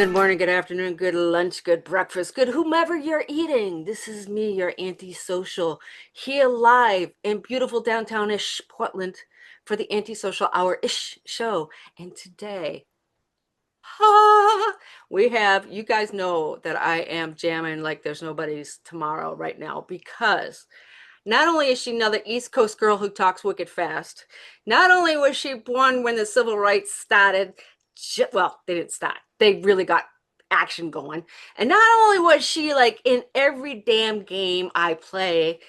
good morning, good afternoon, good lunch, good breakfast, good whomever you're eating. This is me, your Aunty Sochelle, here live in beautiful downtown-ish Portland for the Aunty Sochelle Hour-ish show. And today, we have, you guys know that I am jamming like there's nobody's tomorrow right now because not only is she another East Coast girl who talks wicked fast, not only was she born when the civil rights started, well, they didn't start. They really got action going. And not only was she like in every damn game I play,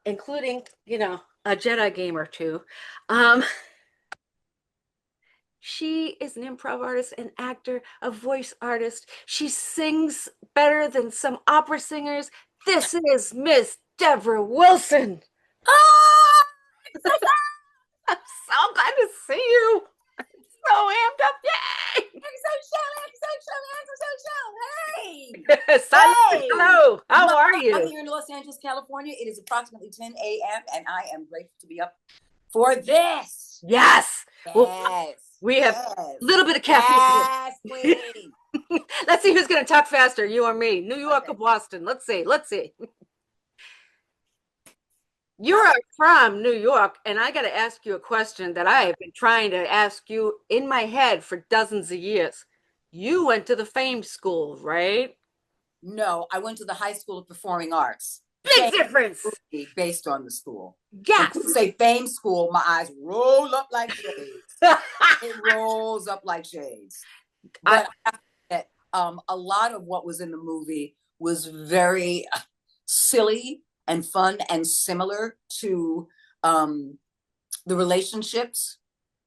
including, a Jedi game or two. Um, she is an improv artist, an actor, a voice artist. She sings better than some opera singers. This is Miss Debra Wilson. Oh, I'm so glad to see you. I'm so amped up. Yay! Hey! Hello. How are you? I'm here in Los Angeles, California. It is approximately 10 a.m. and I am grateful to be up for this. Yes. Well, we have a little bit of caffeine. Yes, please. Let's see who's going to talk faster, you or me. New York or Boston? Let's see. You're from New York, and I got to ask you a question that I have been trying to ask you in my head for dozens of years. You went to the Fame School, right? No, I went to the High School of Performing Arts. Big difference. Based on the school. Yes. When people say Fame School, my eyes roll up like shades. It rolls up like shades. But a lot of what was in the movie was very silly and fun and similar to the relationships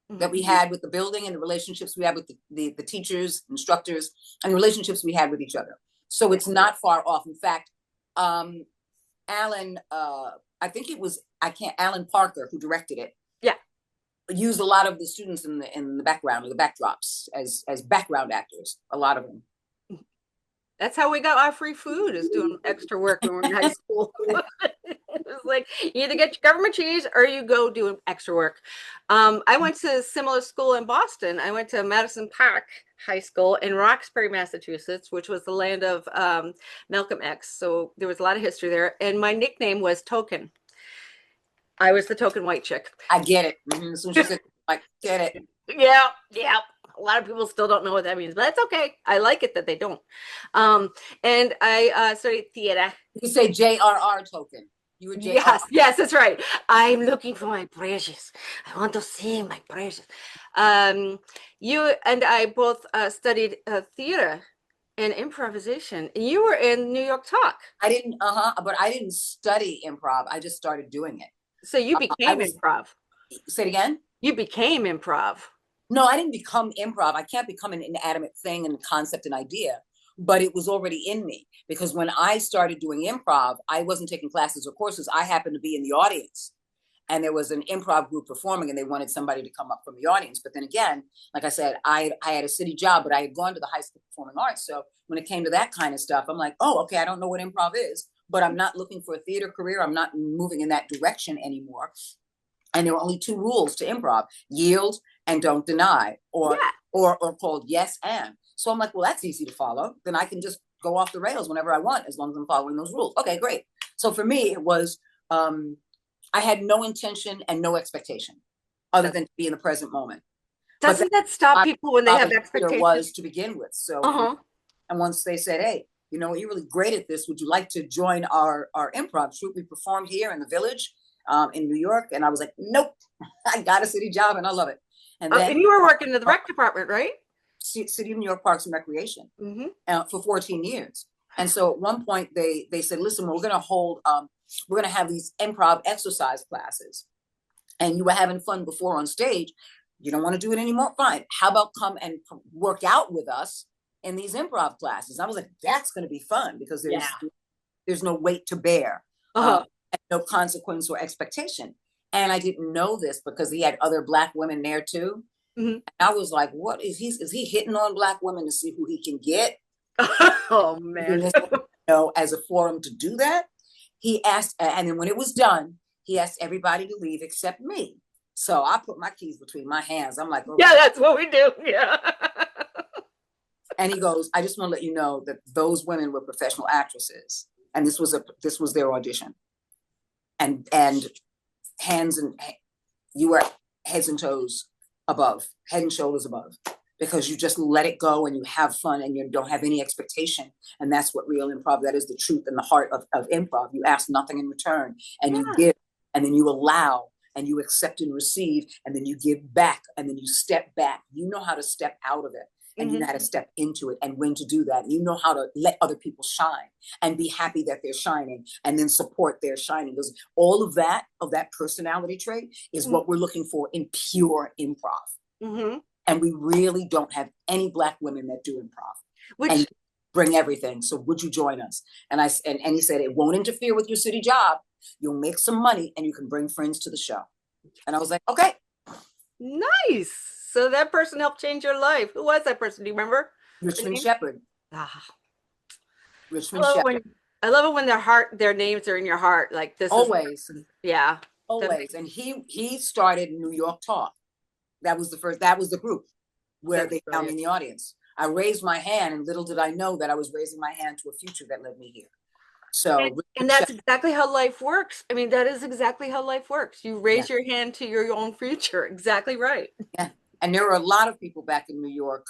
that we had with the building and the relationships we had with the teachers, instructors, and the relationships we had with each other. So it's not far off. In fact, Alan, I think it was, Alan Parker, who directed it. Yeah. Used a lot of the students in the background or the backdrops as background actors, a lot of them. That's how we got our free food, is doing extra work when we're in high school. It's like you either get your government cheese or you go do extra work. I went to a similar school in Boston. I went to Madison Park High School in Roxbury, Massachusetts, which was the land of Malcolm X. So there was a lot of history there. And my nickname was Token. I was the token white chick. I get it. Mm-hmm. As soon as you said, I get it. Yeah. A lot of people still don't know what that means, but that's okay. I like it that they don't. And I studied theater. You say J.R.R. Token. You were J.R.R. Yes, that's right. I'm looking for my precious. I want to see my precious. You and I both studied theater and improvisation. You were in New York Talk. I didn't, but I didn't study improv. I just started doing it. So you became improv. Say it again? You became improv. No, I didn't become improv. I can't become an inanimate thing and concept and idea, but it was already in me because when I started doing improv, I wasn't taking classes or courses. I happened to be in the audience and there was an improv group performing and they wanted somebody to come up from the audience. But then again, like I said, I had a city job, but I had gone to the High School of Performing Arts. So when it came to that kind of stuff, I'm like, oh, okay, I don't know what improv is, but I'm not looking for a theater career. I'm not moving in that direction anymore. And there were only two rules to improv: yield and don't deny, or called yes and. So I'm like, well, that's easy to follow. Then I can just go off the rails whenever I want, as long as I'm following those rules. Okay, great. So for me, it was, I had no intention and no expectation other than to be in the present moment. Doesn't that stop people when they have expectations? It was to begin with. So, and once they said, hey, you know, you're really great at this. Would you like to join our improv troupe? We performed here in the Village in New York. And I was like, nope, I got a city job and I love it. And then and you were working in the rec department, right? City of New York Parks and Recreation for 14 years. And so at one point they said, listen, we're going to hold, we're going to have these improv exercise classes. And you were having fun before on stage. You don't want to do it anymore? Fine. How about come and work out with us in these improv classes? I was like, that's going to be fun because there's no weight to bear. And no consequence or expectation. And I didn't know this because he had other Black women there too. And I was like, what is he hitting on Black women to see who he can get? Oh man. You know, as a forum to do that. He asked, and then when it was done, he asked everybody to leave except me. So I put my keys between my hands. I'm like, okay. Yeah, that's what we do. Yeah. And he goes, I just want to let you know that those women were professional actresses, and this was their audition, and hands and you were heads and toes above, head and shoulders above, because you just let it go and you have fun and you don't have any expectation. And that's what real improv, that is the truth and the heart of improv. You ask nothing in return, and you Yeah. give, and then you allow, and you accept and receive, and then you give back, and then you step back. You know how to step out of it, and you know how to step into it, and when to do that. You know how to let other people shine and be happy that they're shining, and then support their shining. Because all of that personality trait is what we're looking for in pure improv. Mm-hmm. And we really don't have any Black women that do improv Which and bring everything. So would you join us? And he said, it won't interfere with your city job. You'll make some money and you can bring friends to the show. And I was like, okay. nice. So that person helped change your life. Who was that person? Do you remember the Richmond name? Shepherd. Ah, I Richmond love it Shepherd. when their names are in your heart. Like this is, Always. yeah. Always. And he started New York Talk. That was the group where That's they found me in brilliant. the audience. I raised my hand, and little did I know that I was raising my hand to a future that led me here. And, So and that's exactly how life works. I mean, that is exactly how life works. You yeah, raise your hand to your own future. Exactly right. yeah. And there were a lot of people back in New York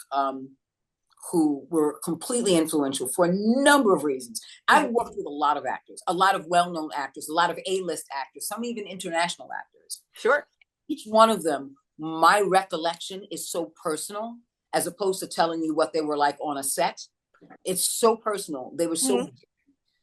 who were completely influential for a number of reasons. I Mhm. worked with a lot of actors, a lot of well-known actors, a lot of A-list actors, some even international actors. Sure. Each one of them, my recollection is so personal, as opposed to telling you what they were like on a set. It's so personal. They were so Hmm.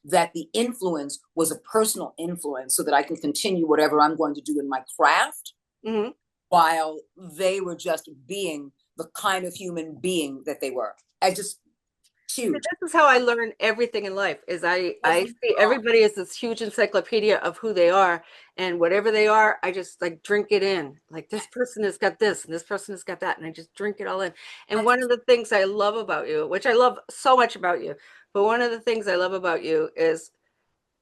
that the influence was a personal influence so that I can continue whatever I'm going to do in my craft Hmm. while they were just being the kind of human being that they were. I just huge. This is how I learn everything in life is I see everybody as this huge encyclopedia of who they are, and whatever they are, I just like drink it in. Like this person has got this and this person has got that, and I just drink it all in. And one of the things I love about you, which I love so much about you, but one of the things I love about you is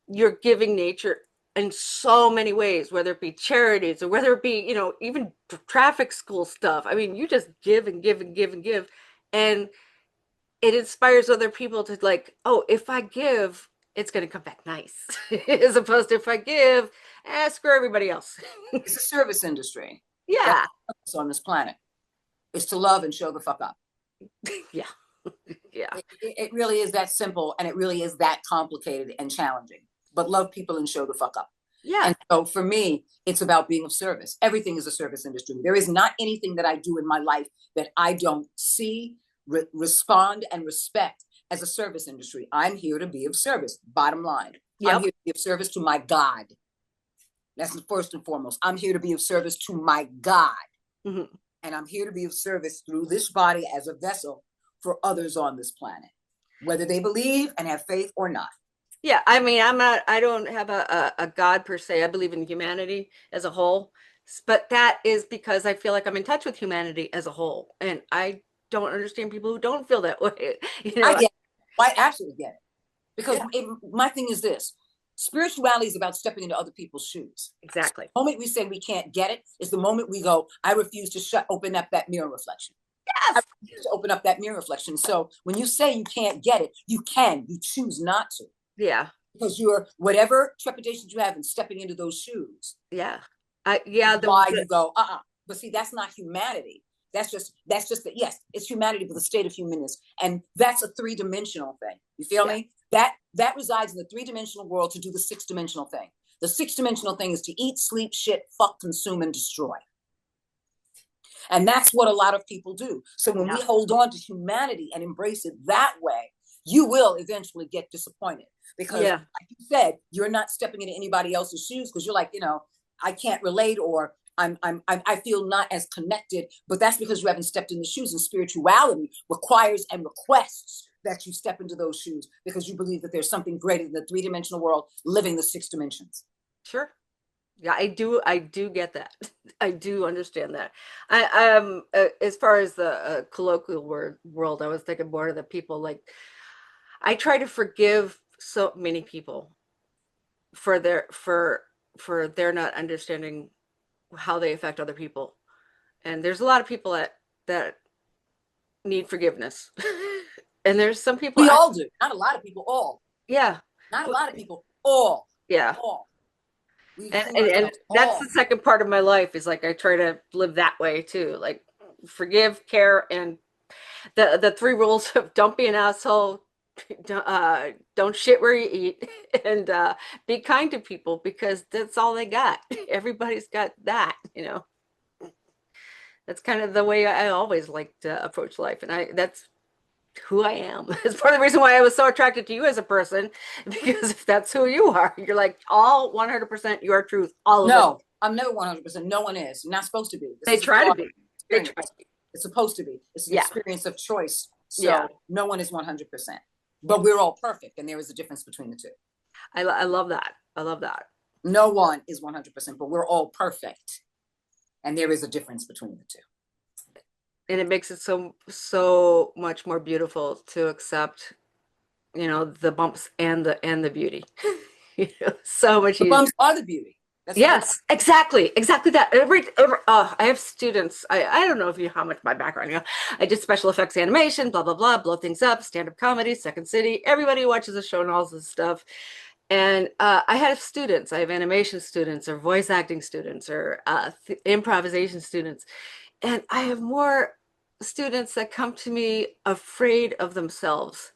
your giving nature in so many ways, whether it be charities or whether it be, even traffic school stuff. I mean, you just give and give and give and give. And it inspires other people to like, oh, if I give, it's going to come back nice, as opposed to if I give, screw everybody else. It's a service industry. That's Yeah, on this planet. Is to love and show the fuck up. yeah, yeah, It really is that simple, and it really is that complicated and challenging. But love people and show the fuck up. yeah, And so for me, it's about being of service. Everything is a service industry. There is not anything that I do in my life that I don't see, respond, and respect as a service industry. I'm here to be of service. Bottom line, I'm yep. here to be of service to my God. That's first and foremost. I'm here to be of service to my God. Hmm. And I'm here to be of service through this body as a vessel for others on this planet, whether they believe and have faith or not. Yeah, I mean, I don't have a God per se. I believe in humanity as a whole, but that is because I feel like I'm in touch with humanity as a whole, and I don't understand people who don't feel that way. You I know, get it. I absolutely get it. Because yeah, my thing is this: spirituality is about stepping into other people's shoes. So exactly. the moment we say we can't get it is the moment we go, I refuse to open up that mirror reflection. I Yes. refuse to open up that mirror reflection. So when you say you can't get it, you can. You choose not to. Yeah. Because you're whatever trepidations you have in stepping into those shoes Yeah. Yeah, is why you go, But see, that's not humanity. That's just that, yes, it's humanity, but the state of humanness. And that's a three-dimensional thing. You feel yeah. me? That resides in the three-dimensional world to do the six-dimensional thing. The six-dimensional thing is to eat, sleep, shit, fuck, consume, and destroy. And that's what a lot of people do. So when we Yeah. hold on to humanity and embrace it that way, you will eventually get disappointed. Because, Yeah. like you said, you're not stepping into anybody else's shoes because you're like, I can't relate, or I feel not as connected. But that's because you haven't stepped in the shoes. And spirituality requires and requests that you step into those shoes because you believe that there's something greater than the three-dimensional world living the six dimensions. Sure. Yeah, I do get that. I do understand that. As far as the colloquial world, I was thinking more of the people like I try to forgive so many people for their not understanding how they affect other people. And there's a lot of people that need forgiveness. And there's some people, We all do. Not a lot of people, all. yeah, Not a lot of people, all. yeah. All. We And, fool and and ourselves, that's the all. second part of my life is like I try to live that way too. Like forgive, care, and the three rules of don't be an asshole, don't shit where you eat, and be kind to people because that's all they got. Everybody's got that, you know. That's kind of the way I always like to approach life, and I that's who I am. It's part of the reason why I was so attracted to you as a person, because if that's who you are, you're like all 100% your truth, all of it. No, I'm never 100%. No one is. You're not supposed to be. This They is a try to thought be. They try experience. to be. It's supposed to be. It's an Yeah, experience of choice. yeah. So no one is 100%. But we're all perfect, and there is a difference between the two. I love that. I love that. No one is 100%, but we're all perfect, and there is a difference between the two. And it makes it so much more beautiful to accept, you know, the bumps and the beauty. You know, so much The easier. bumps are the beauty. That's the whole. Yes, exactly that. I have students. I don't know if you how much my background. You know, I did special effects animation, blah blah blah, blow things up, stand up comedy, Second City. Everybody watches the show and all this stuff. And I have students. I have animation students, or voice acting students, or improvisation students, and I have more students that come to me afraid of themselves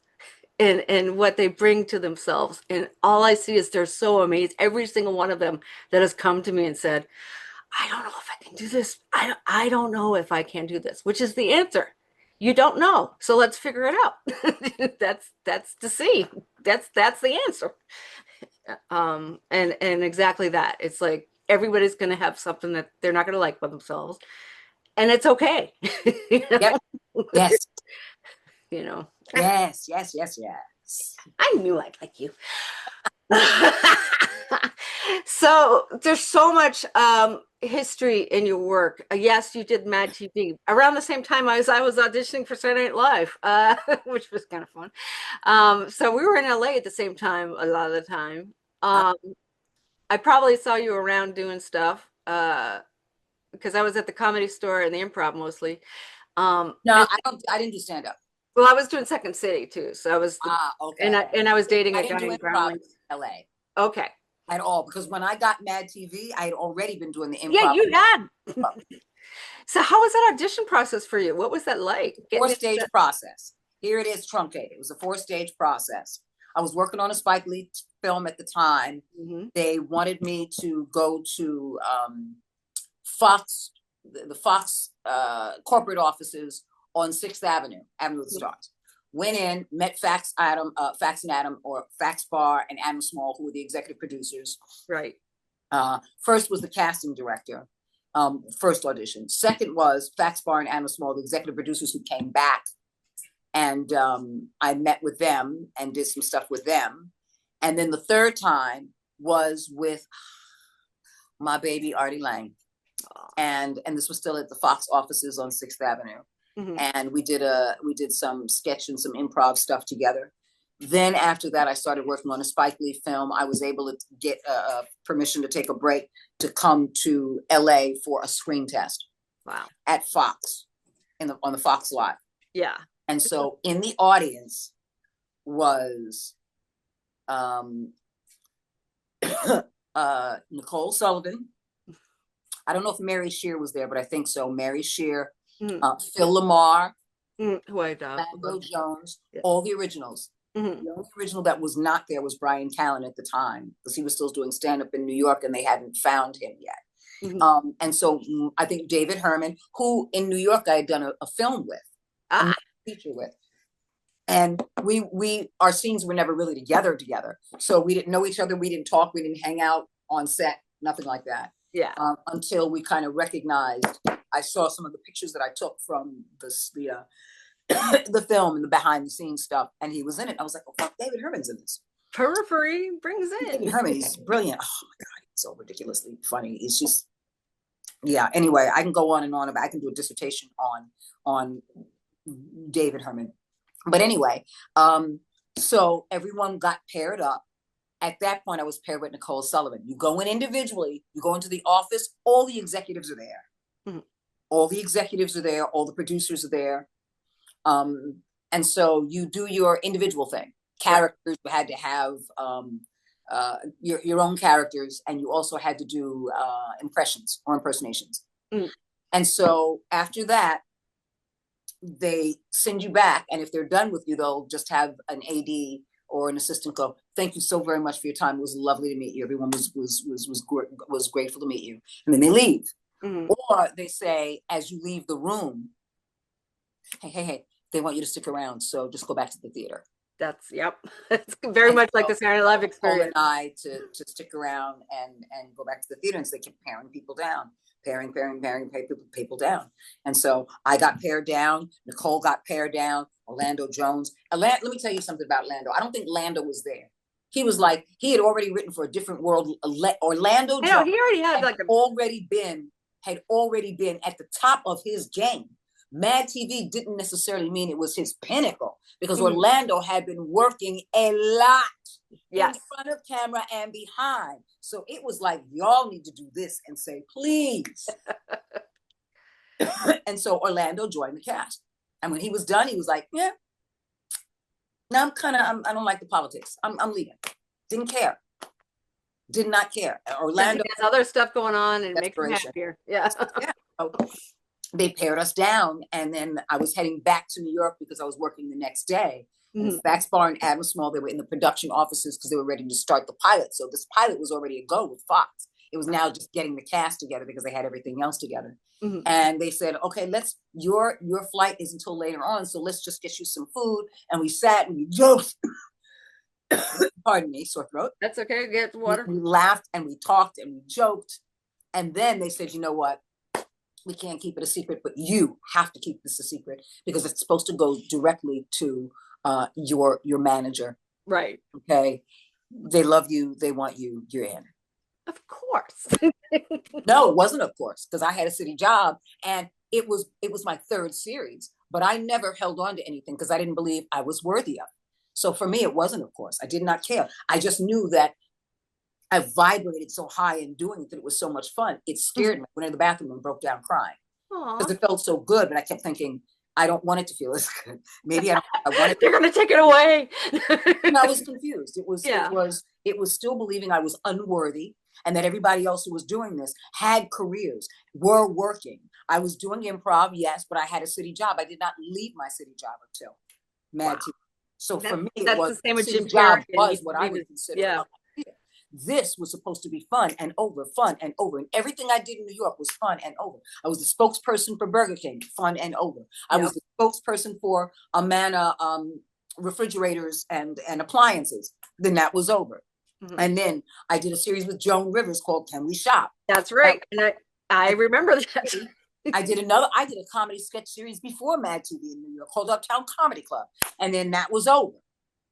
and what they bring to themselves. And all I see is they're so amazed. Every single one of them that has come to me and said, I don't know if I can do this. I don't know if I can do this, which is the answer. You don't know. So let's figure it out. That's to see. That's the answer. And exactly that. It's like everybody's gonna have something that they're not gonna like with themselves. And it's okay. You Yep. know? Yes. You know. Yes. Yes. Yes. Yes. I knew I'd like you. So there's so much history in your work. Yes, you did MadTV around the same time I was auditioning for Saturday Night Live, which was kind of fun. So we were in LA at the same time a lot of the time. Um, I probably saw you around doing stuff because I was at the Comedy Store and the Improv mostly. No, And I don't. I didn't do stand up. well, I was doing Second City too, so I was Okay. and I was dating I a didn't guy do in improv in Groundlings. LA Okay, at all because when I got MadTV, I had already been doing the yeah, improv. you had. So how was that audition process for you? What was that like? Getting Four-stage into process. Here it is truncated. It was a four-stage process. I was working on a Spike Lee film at the time. hmm They wanted me to go to Fox, the Fox corporate offices on 6th Avenue, Avenue of the Stars. Went in, met Fax and Adam, or Fax Bar and Adam Small, who were the executive producers. Right. First was the casting director, first audition. Second was Fax Bar and Adam Small, the executive producers who came back. And I met with them and did some stuff with them. And then the third time was with my baby Artie Lang. And this was still at the Fox offices on 6th Avenue. hmm And we did some sketch and some improv stuff together. Then after that, I started working on a Spike Lee film. I was able to get permission to take a break to come to LA for a screen test. Wow. At Fox on the Fox lot. Yeah. And so in the audience was Nicole Sullivan. I don't know if Mary Shear was there, but I think so. Mary Shear, mm Phil Lamar, Who I doubt. Mango Jones, Yeah. all the originals. hmm The only original that was not there was Brian Callen at the time because he was still doing stand-up in New York and they hadn't found him yet. And so I think David Herman, who in New York I had done a film with, a feature with. And our scenes were never really together. So we didn't know each other. We didn't talk. We didn't hang out on set, nothing like that. Yeah. Until we kind of recognized, I saw some of the pictures that I took from the film and the behind the scenes stuff. And he was in it. I was like, oh, fuck, David Herman's in this. Periphery brings in. David Herman, he's brilliant. Oh my God, he's so ridiculously funny. He's just, yeah. Anyway, I can go on and on about, I can do a dissertation on David Herman. But anyway, so everyone got paired up. At that point, I was paired with Nicole Sullivan. You go in individually, you go into the office, all the executives are there. All the executives are there, all the producers are there. And so you do your individual thing. Characters, you had to have your own characters, and you also had to do impressions or impersonations. Mm. And so after that, they send you back, and if they're done with you, they'll just have an AD or an assistant go, "Thank you so very much for your time. It was lovely to meet you. Everyone was grateful to meet you," and then they leave. Mm-hmm. Or they say, as you leave the room, hey, they want you to stick around, so just go back to the theater. That's, yep. It's very And much so like the Saturday Night Live Paul experience. and I to stick around and go back to the theater, and so they kept paring people down, pairing people down. And so I got pared down. Nicole got pared down. Orlando Jones. Let me tell you something about Lando. I don't think Lando was there. He was like, he had already written for a different world. Orlando I know, Jones he already had like had already been at the top of his game. MadTV didn't necessarily mean it was his pinnacle, because Orlando had been working a lot in front of camera and behind. So it was like, y'all need to do this and say, please. And so Orlando joined the cast. And when he was done, he was like, yeah, now I don't like the politics. I'm leaving. Didn't care. Did not care. Orlando has other stuff going on and makes him happier. Yeah. Yeah. So they paired us down, and then I was heading back to New York because I was working the next day. And Fax Bar and Adam Small, they were in the production offices because they were ready to start the pilot. So this pilot was already a go with Fox. It was now just getting the cast together because they had everything else together. And they said, okay, your flight is until later on, so let's just get you some food. And we sat and we joked. Pardon me, sore throat. That's okay. Get water. We laughed and we talked and we joked. And then they said, you know what? We can't keep it a secret, but you have to keep this a secret because it's supposed to go directly to your manager. Right. Okay. They love you. They want you. You're in. Of course. No, it wasn't, of course, because I had a city job, and it was my third series, but I never held on to anything because I didn't believe I was worthy of it. So for me, it wasn't, of course. I did not care. I just knew that I vibrated so high in doing it that it was so much fun. It scared me. I went in the bathroom and broke down crying because it felt so good. But I kept thinking, I don't want it to feel as good. Maybe I want it. They're going to take it away. And I was confused. It was still believing I was unworthy, and that everybody else who was doing this had careers, were working. I was doing improv, yes, but I had a city job. I did not leave my city job until MadTV. So for me, it was the same with Jim job was what I would consider. Yeah. This was supposed to be fun and over. And everything I did in New York was fun and over. I was the spokesperson for Burger King, fun and over. I was the spokesperson for Amana refrigerators and appliances. Then that was over. And then I did a series with Joan Rivers called Can We Shop? That's right. And I remember that. I did a comedy sketch series before MadTV in New York called Uptown Comedy Club. And then that was over.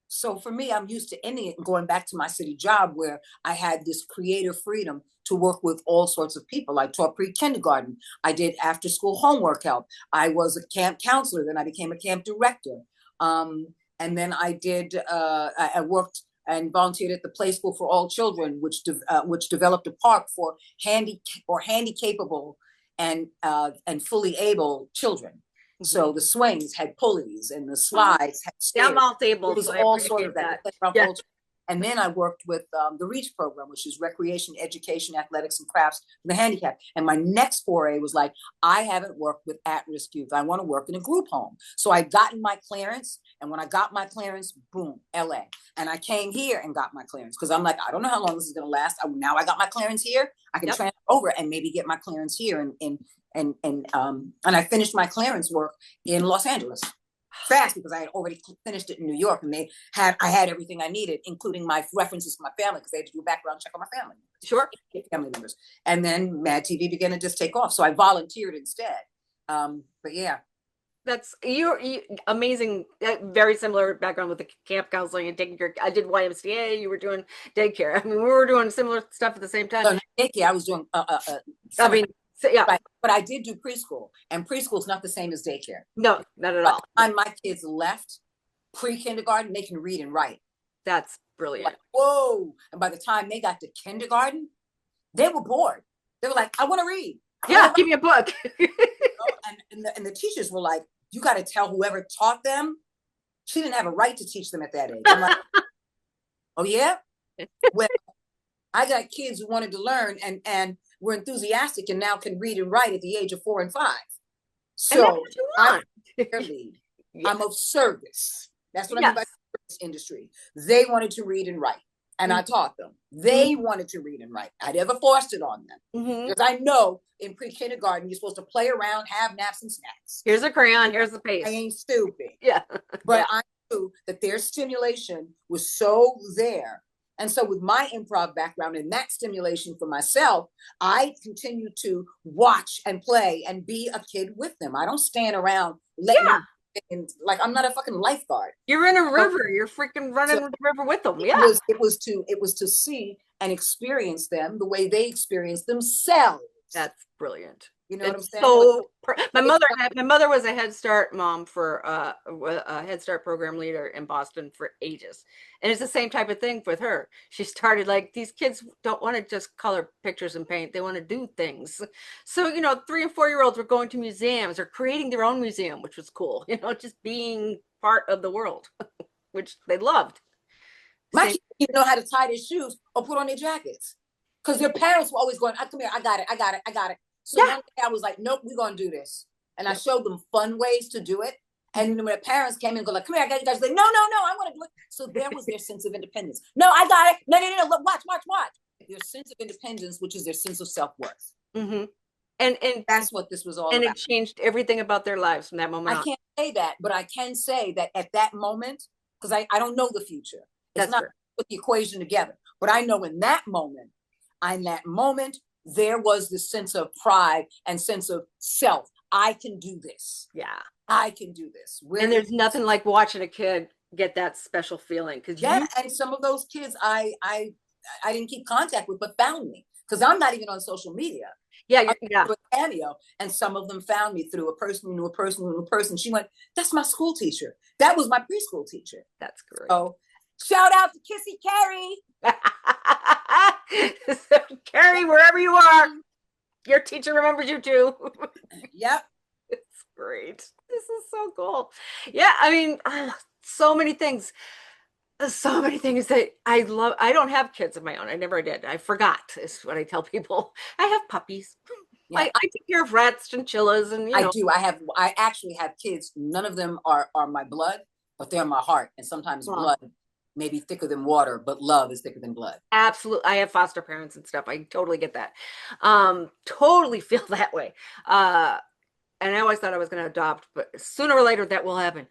So for me, I'm used to ending it and going back to my city job where I had this creative freedom to work with all sorts of people. I taught pre-kindergarten. I did after school homework help. I was a camp counselor. Then I became a camp director. And then I worked and volunteered at the Play School for All Children, which developed a park for handy-capable and fully able children. So the swings had pulleys and the slides had stairs. I'm all tables. It was all sort of that. Yeah. And then I worked with the REACH program, which is Recreation, Education, Athletics, and Crafts for the Handicapped. And my next foray was like, I haven't worked with at-risk youth. I want to work in a group home. So I gotten my clearance. And when I got my clearance, boom, LA. And I came here and got my clearance because I'm like, I don't know how long this is going to last. Now I got my clearance here. I can transfer over and maybe get my clearance here. And I finished my clearance work in Los Angeles fast because I had already finished it in New York, and I had everything I needed, including my references to my family because they had to do a background check on my family. Sure. Family members. And then MadTV began to just take off. So I volunteered instead. But yeah. That's you're amazing. Very similar background with the camp counseling and taking care. I did YMCA. You were doing daycare. I mean, we were doing similar stuff at the same time. So daycare, I was doing. I mean, so, yeah. Right. But I did do preschool, and preschool is not the same as daycare. No, not at all. By the time my kids left pre-kindergarten, they can read and write. That's brilliant. Like, whoa! And by the time they got to kindergarten, they were bored. They were like, "I want to read." Give me a book. And the teachers were like, you got to tell whoever taught them She didn't have a right to teach them at that age. I'm like, oh yeah? Well, I got kids who wanted to learn and were enthusiastic and now can read and write at the age of 4 and 5. And that's So what you I'm want. their lead. Yeah. I'm of service. That's what I mean by Yes. service industry. They wanted to read and write, and I taught them. They wanted to read and write. I never forced it on them. Because I know in pre-kindergarten, you're supposed to play around, have naps and snacks. Here's a crayon, here's the paste. I ain't stupid. Yeah. But I knew that their stimulation was so there. And so with my improv background and that stimulation for myself, I continue to watch and play and be a kid with them. I don't stand around letting them in, like I'm not a fucking lifeguard. You're in a river. You're freaking running the river with them. Yeah. It was to see and experience them the way they experience themselves. That's brilliant. You know what I'm saying? So my mother was a Head Start mom for a Head Start program leader in Boston for ages. And it's the same type of thing with her. She started like, these kids don't want to just color pictures and paint. They want to do things. So, 3 and 4-year-olds were going to museums or creating their own museum, which was cool, just being part of the world, which they loved. My kids didn't know how to tie their shoes or put on their jackets because their parents were always going, come here, I got it. So one day I was like, nope, we're going to do this. And I showed them fun ways to do it. And when their parents came in and go like, come here, I got you guys. Like, no, I want to do it. So there was their sense of independence. No, I got it. No. Look, watch. Their sense of independence, which is their sense of self-worth. Mm-hmm. And that's what this was all about. And it changed everything about their lives from that moment on. I can't say that, but I can say that at that moment, because I don't know the future. It's not put the equation together. But I know in that moment, there was this sense of pride and sense of self. I can do this. Yeah. I can do this. And there's nothing like watching a kid get that special feeling. And some of those kids I didn't keep contact with, but found me. Because I'm not even on social media. Yeah. With Cameo, and some of them found me through a person who knew a person who knew a person. She went, that's my school teacher. That was my preschool teacher. That's great. So shout out to Kissy Carrie. So, Carrie, wherever you are, your teacher remembers you too. Yep. It's great. This is so cool. Yeah, I mean, so many things. So many things that I love. I don't have kids of my own. I never did. I forgot is what I tell people. I have puppies. Yeah. I take care of rats, chinchillas, and I do. I actually have kids. None of them are my blood, but they're my heart. And sometimes blood may be thicker than water, but love is thicker than blood. Absolutely. I have foster parents and stuff. I totally get that. Totally feel that way. And I always thought I was going to adopt, but sooner or later that will happen.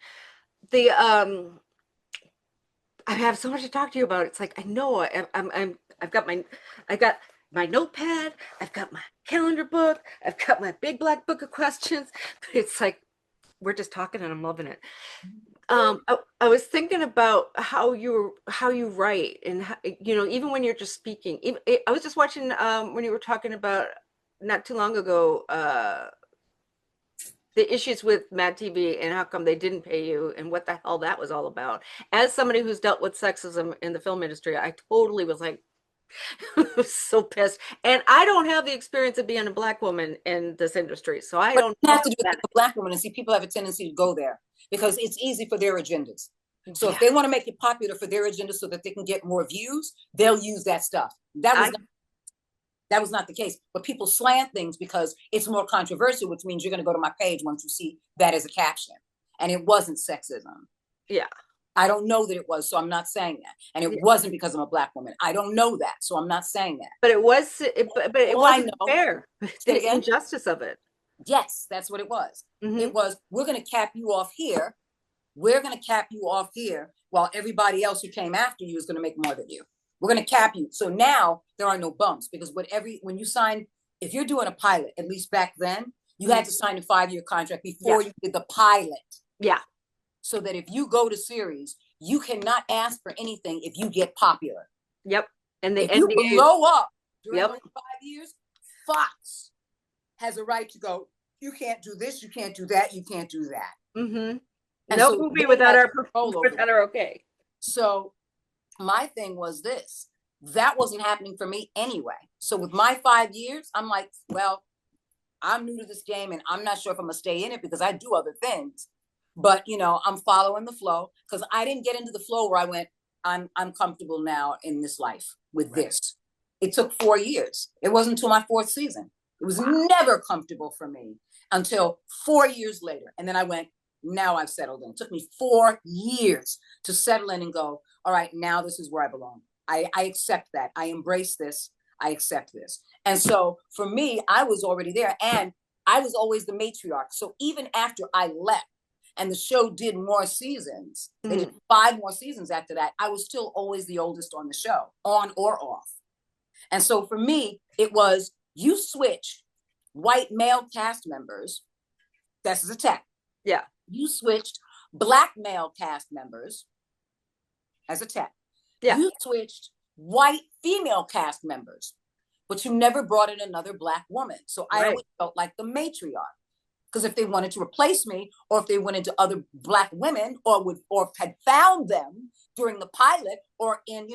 I have so much to talk to you about. It's like, I know I've got my notepad. I've got my calendar book. I've got my big black book of questions. But it's like, we're just talking and I'm loving it. I was thinking about how you write and how, even when you're just speaking. I was just watching when you were talking about not too long ago the issues with MadTV and how come they didn't pay you and what the hell that was all about. As somebody who's dealt with sexism in the film industry, I totally was like so pissed. And I don't have the experience of being a Black woman in this industry, so I don't have to do it with a Black woman. And see, people have a tendency to go there because it's easy for their agendas. So if they want to make it popular for their agenda so that they can get more views, they'll use that stuff. That was not the case. But people slant things because it's more controversial, which means you're going to go to my page once you see that as a caption. And it wasn't sexism. Yeah. I don't know that it was, so I'm not saying that. And it wasn't because I'm a Black woman. I don't know that, so I'm not saying that. But it was, but it wasn't fair. The injustice of it. Yes, that's what it was. Mm-hmm. It was, we're going to cap you off here. We're going to cap you off here while everybody else who came after you is going to make more than you. We're going to cap you. So now there are no bumps because when you sign, if you're doing a pilot, at least back then, you had to sign a 5-year contract before you did the pilot. Yeah. So that if you go to series, you cannot ask for anything if you get popular. Yep. And if you blow up during those 5 years, Fox has a right to go, you can't do this, you can't do that, you can't do that. Mm-hmm. And no movie without our okay. So my thing was this. That wasn't happening for me anyway. So with my 5 years, I'm like, well, I'm new to this game and I'm not sure if I'm going to stay in it because I do other things. But I'm following the flow, because I didn't get into the flow where I went, I'm comfortable now in this life with this. It took 4 years. It wasn't until my fourth season. It was never comfortable for me until 4 years later. And then I went, now I've settled in. It took me 4 years to settle in and go, all right, now this is where I belong. I accept that. I embrace this. I accept this. And so for me, I was already there, and I was always the matriarch. So even after I left and the show did more seasons, they did 5 more seasons after that, I was still always the oldest on the show, on or off. And so for me, it was, you switched white male cast members. That's a tech. Yeah. You switched Black male cast members as a tech. Yeah. You switched white female cast members, but you never brought in another Black woman. So I always felt like the matriarch. Because if they wanted to replace me, or if they went into other Black women, or had found them during the pilot, or in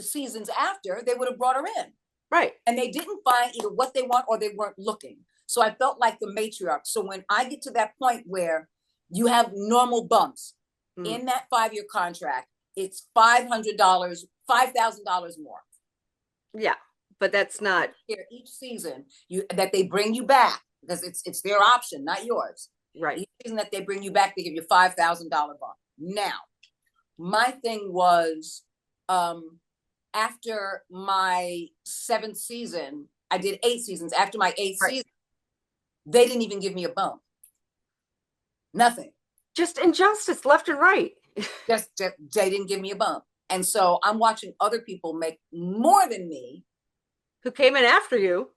seasons after, they would have brought her in. Right. And they didn't find either what they want, or they weren't looking. So I felt like the matriarch. So when I get to that point where you have normal bumps in that 5-year contract, it's $500, $5,000 more. Yeah, but that's not each season that they bring you back, because it's their option, not yours. Right. Each season that they bring you back, they give you $5,000 bump. Now, my thing was, after my 7th season, I did 8 seasons. After my 8th season, they didn't even give me a bump. Nothing. Just injustice left and right. just they didn't give me a bump. And so I'm watching other people make more than me. Who came in after you.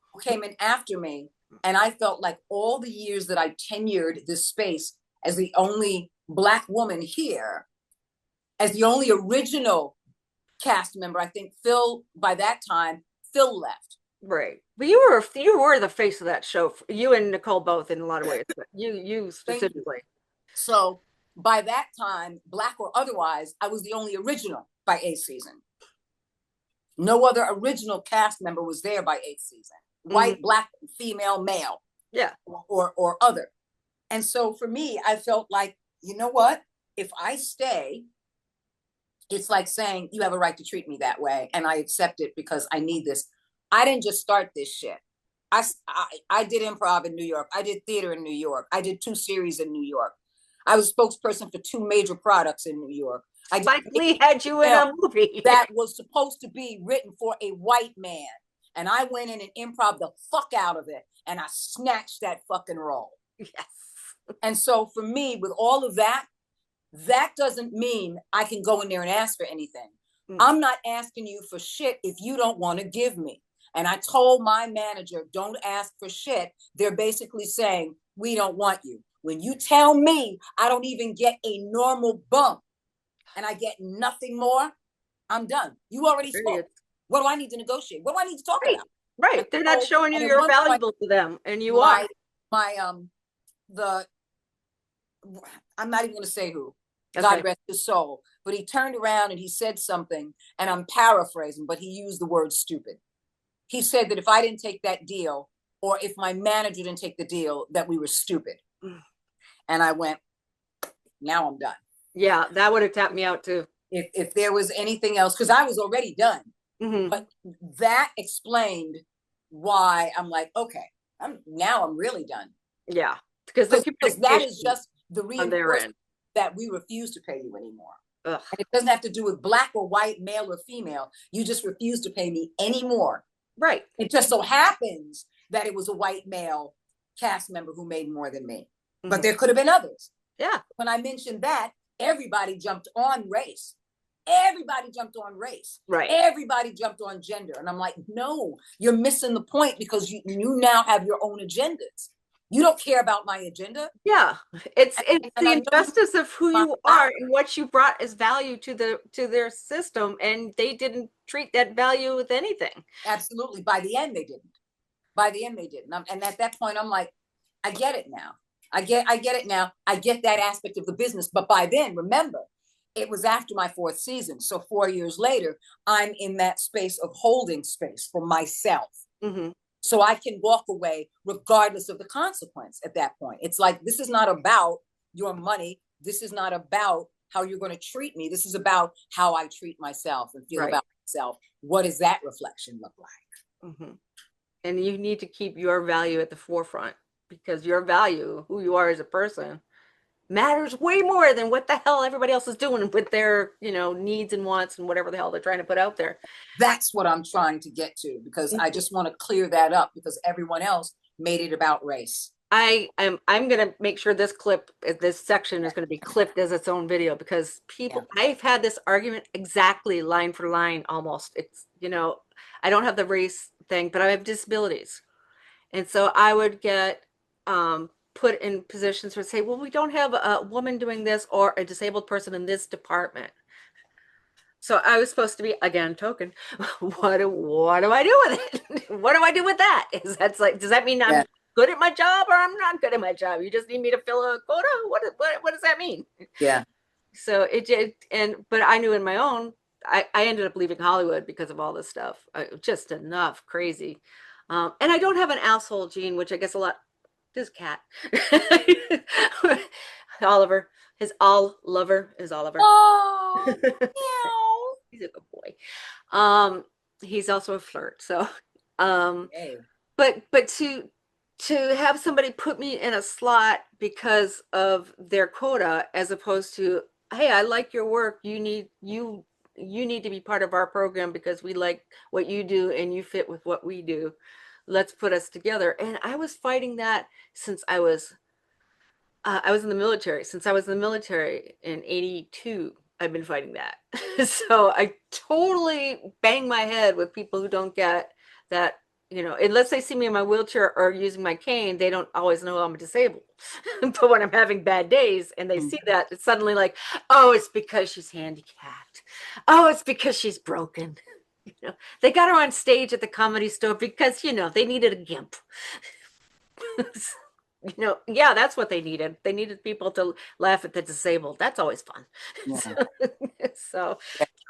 And I felt like all the years that I tenured this space as the only Black woman here, as the only original cast member, I think by that time, Phil left. Right. But you were the face of that show. You and Nicole both, in a lot of ways, but you specifically. So by that time, Black or otherwise, I was the only original by 8th season. No other original cast member was there by 8th season. White, Black, female, male. Yeah. Or other. And so for me, I felt like, you know what? If I stay, it's like saying, you have a right to treat me that way. And I accept it because I need this. I didn't just start this shit. I did improv in New York. I did theater in New York. I did 2 series in New York. I was spokesperson for 2 major products in New York. Mike Lee had you in a movie that was supposed to be written for a white man. And I went in and improv the fuck out of it. And I snatched that fucking role. Yes. And so for me, with all of that, that doesn't mean I can go in there and ask for anything. I'm not asking you for shit if you don't want to give me. And I told my manager, don't ask for shit. They're basically saying, we don't want you. When you tell me I don't even get a normal bump and I get nothing more, I'm done. You already spoke. What do I need to negotiate? What do I need to talk about? Right. They're not showing you you're valuable to them, and you are. I'm not even going to say who. God rest his soul. But he turned around and he said something, and I'm paraphrasing, but he used the word stupid. He said that if I didn't take that deal, or if my manager didn't take the deal, that we were stupid. And I went, now I'm done. Yeah, that would have tapped me out too. If there was anything else, because I was already done. But that explained why I'm like, okay, I'm really done. Yeah. Because that is just the reinforcement that we refuse to pay you anymore. And it doesn't have to do with Black or white, male or female. You just refuse to pay me anymore. Right. It just so happens that it was a white male cast member who made more than me. But there could have been others. Yeah. When I mentioned that, everybody jumped on race. Everybody jumped on race. Right. Everybody jumped on gender. And I'm like, no, you're missing the point, because you now have your own agendas. You don't care about my agenda. Yeah. It's the injustice of who you are and what you brought as value to their system, and they didn't treat that value with anything. Absolutely. By the end, they didn't. And at that point, I'm like, I get it now. I get it now. I get that aspect of the business. But by then, remember, it was after my 4th season. So 4 years later, I'm in that space of holding space for myself. So I can walk away regardless of the consequence at that point. It's like, this is not about your money. This is not about how you're going to treat me. This is about how I treat myself and feel Right. about myself. What does that reflection look like? Mm-hmm. And you need to keep your value at the forefront, because your value, who you are as a person, matters way more than what the hell everybody else is doing with their, needs and wants and whatever the hell they're trying to put out there. That's what I'm trying to get to, because I just want to clear that up, because everyone else made it about race. I'm gonna make sure this section is gonna be clipped as its own video, because Yeah. I've had this argument exactly line for line almost. It's, I don't have the race thing, but I have disabilities. And so I would get put in positions where say, well, we don't have a woman doing this or a disabled person in this department. So I was supposed to be, again, token. What do I do with it? What do I do with that? Does that mean Yeah. I'm good at my job or I'm not good at my job? You just need me to fill a quota? What does that mean? Yeah. So it did, but I knew in my own, I ended up leaving Hollywood because of all this stuff. Just enough crazy. And I don't have an asshole gene, which I guess a lot, this cat. Oliver, his all lover is Oliver. Oh, meow. He's a good boy. He's also a flirt. So, Hey. but to have somebody put me in a slot because of their quota, as opposed to, hey, I like your work. You need to be part of our program because we like what you do and you fit with what we do. Let's put us together. And I was fighting that since I was in the military. Since I was in the military in 82, I've been fighting that. So I totally bang my head with people who don't get that, unless they see me in my wheelchair or using my cane, they don't always know I'm disabled. But when I'm having bad days and they see that, it's suddenly like, oh, it's because she's handicapped. Oh, it's because she's broken. They got her on stage at the Comedy Store because, they needed a gimp. Yeah, that's what they needed. They needed people to laugh at the disabled. That's always fun. Yeah. So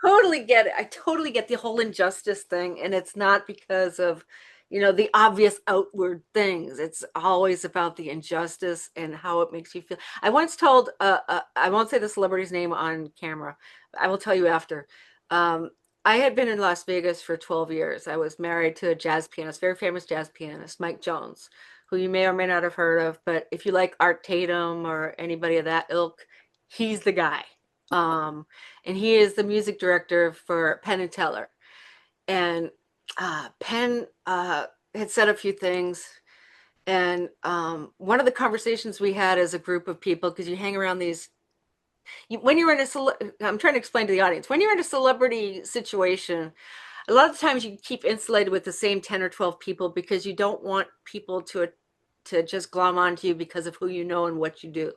totally get it. I totally get the whole injustice thing. And it's not because of, the obvious outward things. It's always about the injustice and how it makes you feel. I once told, I won't say the celebrity's name on camera. I will tell you after. I had been in Las Vegas for 12 years. I was married to a jazz pianist, very famous jazz pianist, Mike Jones, who you may or may not have heard of, but if you like Art Tatum or anybody of that ilk, he's the guy. And he is the music director for Penn and Teller. And Penn had said a few things. And one of the conversations we had as a group of people, because you hang around these, when you're in I'm trying to explain to the audience, when you're in a celebrity situation, a lot of times you keep insulated with the same 10 or 12 people because you don't want people to just glom onto you because of who you know and what you do.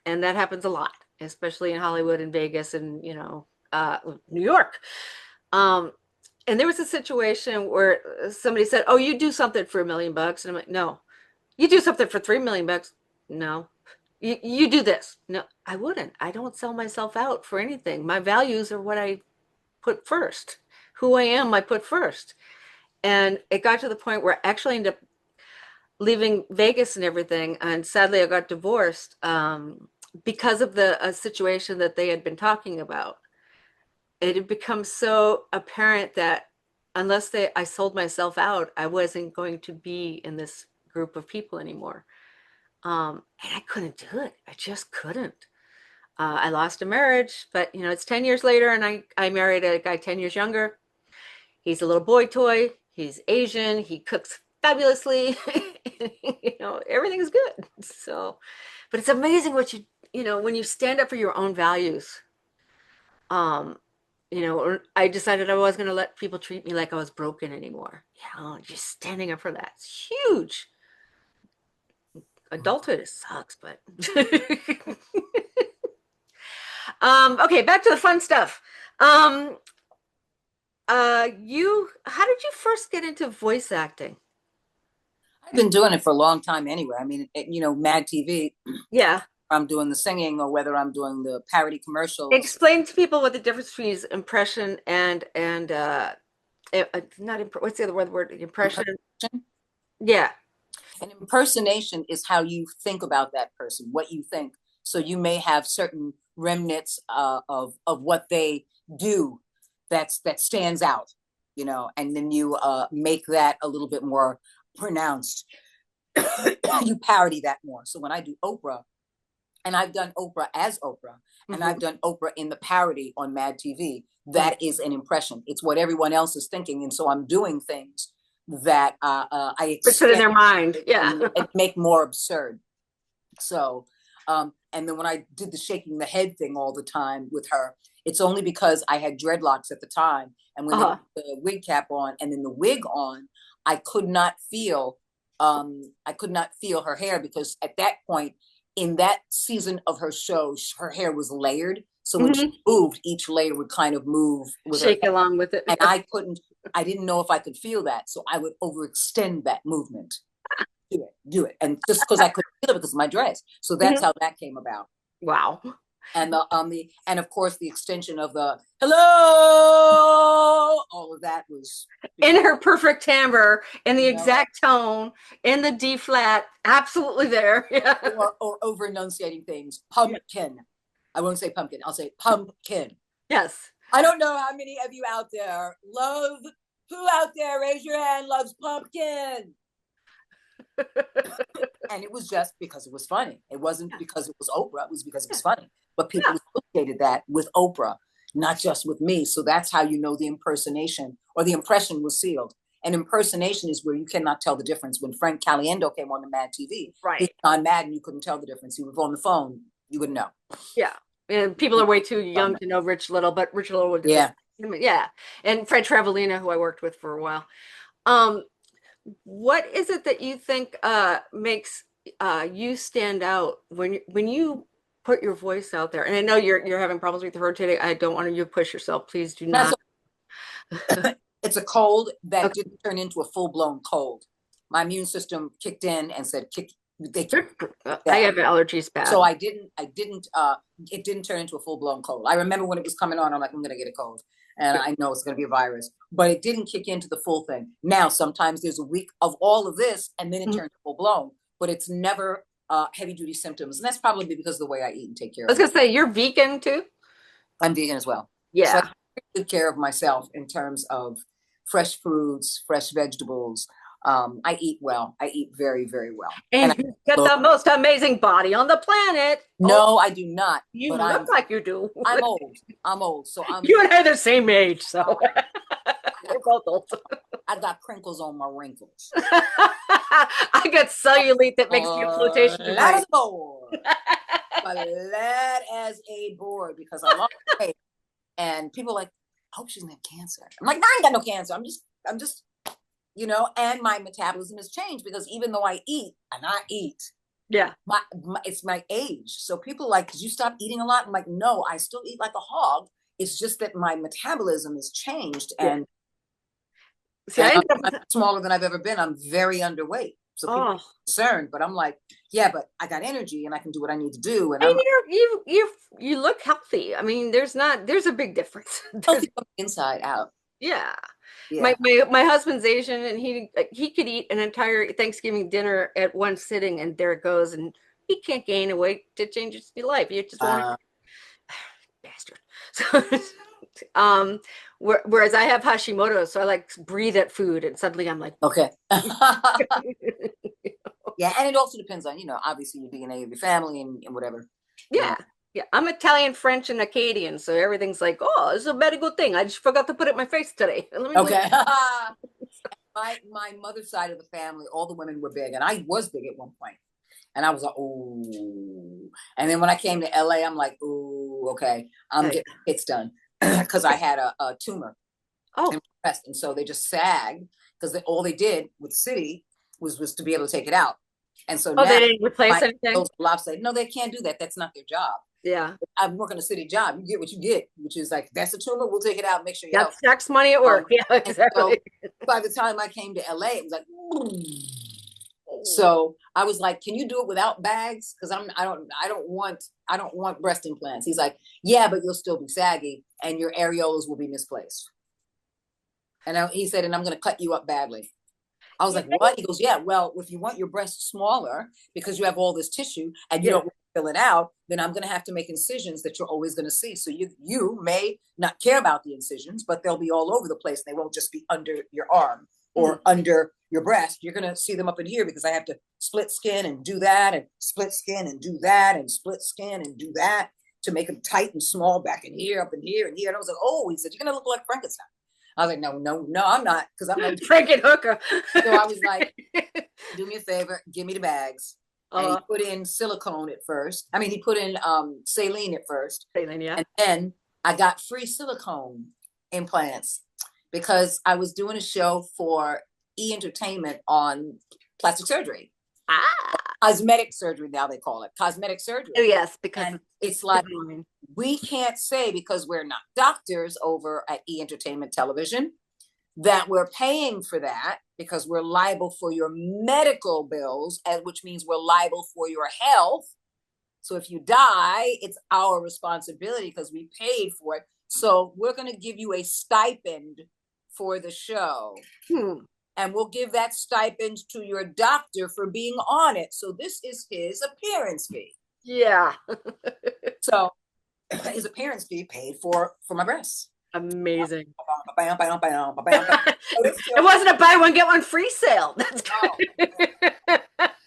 And that happens a lot, especially in Hollywood and Vegas and, New York. And there was a situation where somebody said, oh, you do something for $1 million. And I'm like, no. You do something for $3 million. No. You do this. No, I wouldn't. I don't sell myself out for anything. My values are what I put first. Who I am, I put first. And it got to the point where I actually ended up leaving Vegas and everything. And sadly, I got divorced because of the situation that they had been talking about. It had become so apparent that unless I sold myself out, I wasn't going to be in this group of people anymore. And I couldn't do it. I just couldn't. I lost a marriage, but it's 10 years later, and I married a guy 10 years younger. He's a little boy toy. He's Asian. He cooks fabulously. Everything is good. So, but it's amazing what when you stand up for your own values. I decided I wasn't going to let people treat me like I was broken anymore. Just standing up for that. It's huge. Adulthood sucks, but okay, back to the fun stuff. How did you first get into voice acting? I've been doing it for a long time anyway. I mean, MadTV, Yeah. I'm doing the singing or whether I'm doing the parody commercials. Explain to people what the difference between impression and not what's the other word? Impression. Impersonation. Yeah. An impersonation is how you think about that person, what you think. So you may have certain remnants of what they do that stands out, you know, and then you make that a little bit more pronounced. You parody that more. So when I do Oprah, and I've done Oprah as Oprah, and I've done Oprah in the parody on MadTV, that is an impression. It's what everyone else is thinking, and so I'm doing things that I Puts it in extend their mind. Yeah. and make more absurd. So, and then when I did the shaking the head thing all the time with her, it's only because I had dreadlocks at the time, and when they put the wig cap on and then the wig on, I could not feel her hair, because at that point in that season of her show, her hair was layered. So when she moved, each layer would kind of move with Shake her along with it. And I didn't know if I could feel that. So I would overextend that movement. Do it. And just because I couldn't feel it because of my dress. So that's how that came about. Wow. And and of course the extension of the hello, all of that was in her perfect timbre, in the exact tone, in the D flat, absolutely there. Yeah. Or over enunciating things. Pumpkin. I won't say pumpkin. I'll say pumpkin. Yes. I don't know how many of you out there who out there, raise your hand, loves pumpkin. And it was just because it was funny. It wasn't because it was Oprah. It was because it was funny. But people associated that with Oprah, not just with me. So that's how you know the impersonation or the impression was sealed. And impersonation is where you cannot tell the difference. When Frank Caliendo came on the MadTV, right, he was on Mad and you couldn't tell the difference. He was on the phone, you wouldn't know. Yeah. And people are way too young to know Rich Little, but Rich Little would. Yeah. Yeah. And Fred Travelina, who I worked with for a while. What is it that you think makes you stand out when you put your voice out there? And I know you're having problems with the rotating. I don't want you to push yourself. Please do not. It's a cold that didn't turn into a full-blown cold. My immune system kicked in and said, I have allergies bad. So it didn't turn into a full-blown cold. I remember when it was coming on, I'm like, I'm going to get a cold. And I know it's going to be a virus, but it didn't kick into the full thing. Now, sometimes there's a week of all of this and then it turns full blown, but it's never heavy duty symptoms. And that's probably because of the way I eat and take care of it. I was going to say, you're vegan too? I'm vegan as well. Yeah. So I take good care of myself in terms of fresh fruits, fresh vegetables. I eat well. I eat very, very well. And you get the most amazing body on the planet. No, I do not. You look like you do. I'm old. So you and I are the same age. So we're both old. I got crinkles on my wrinkles. I got cellulite that makes the flotation. Flat as a board. Flat as a board, because I lost weight. And people are like, I hope she doesn't have cancer. I'm like, I ain't got no cancer. I'm just, you know, and my metabolism has changed because even though I eat, and I eat, it's my age. So people are like, did you stop eating a lot? I'm like, no, I still eat like a hog. It's just that my metabolism has changed. And, I'm smaller than I've ever been. I'm very underweight. So people are concerned, but I'm like, yeah, but I got energy and I can do what I need to do. And you look healthy. I mean, there's a big difference. Healthy from the inside out. Yeah. My husband's Asian, and he could eat an entire Thanksgiving dinner at one sitting, and there it goes. And he can't gain weight to change his life. You just want bastard. So, whereas I have Hashimoto's, so I like breathe at food, and suddenly I'm like, okay. Yeah, and it also depends on, obviously your DNA of your family and whatever. Yeah. Yeah, I'm Italian, French, and Acadian, so everything's like, oh, it's a very good thing. I just forgot to put it in my face today. Okay. My mother's side of the family, all the women were big, and I was big at one point. And I was like, ooh. And then when I came to LA, I'm like, ooh, okay, I'm getting hits done because I had a tumor. And so they just sagged because all they did with the city was to be able to take it out. And so now they didn't replace anything? Say, no, they can't do that. That's not their job. Yeah. I'm working a city job. You get what you get, which is like, that's a tumor. We'll take it out. Make sure you That's tax money at work. Yeah, exactly. So by the time I came to LA, it was like, so I was like, can you do it without bags? Because I don't want breast implants. He's like, yeah, but you'll still be saggy and your areolas will be misplaced. And he said, and I'm going to cut you up badly. I was like, what? He goes, yeah, well, if you want your breasts smaller because you have all this tissue and you don't want fill it out, then I'm going to have to make incisions that you're always going to see. So you may not care about the incisions, but they'll be all over the place. They won't just be under your arm or under your breast. You're going to see them up in here because I have to split skin and do that and split skin and do that and split skin and do that to make them tight and small back in here, up in here and here. And I was like, oh, he said, you're going to look like Frankenstein. I was like, no, I'm not, because I'm not Frankenhooker. So I was like, do me a favor, give me the bags. And he put in silicone at first. I mean, he put in saline at first. Saline, yeah. And then I got free silicone implants because I was doing a show for E! Entertainment on plastic surgery. Cosmetic surgery, now they call it. Cosmetic surgery. Oh, yes, because and it's like, we can't say, because we're not doctors over at E! Entertainment Television, that we're paying for that, because we're liable for your medical bills, which means we're liable for your health. So if you die, it's our responsibility because we paid for it. So we're going to give you a stipend for the show. And we'll give that stipend to your doctor for being on it. So this is his appearance fee. Yeah. So his appearance fee paid for my breasts. Amazing. It wasn't a buy one get one free sale. That's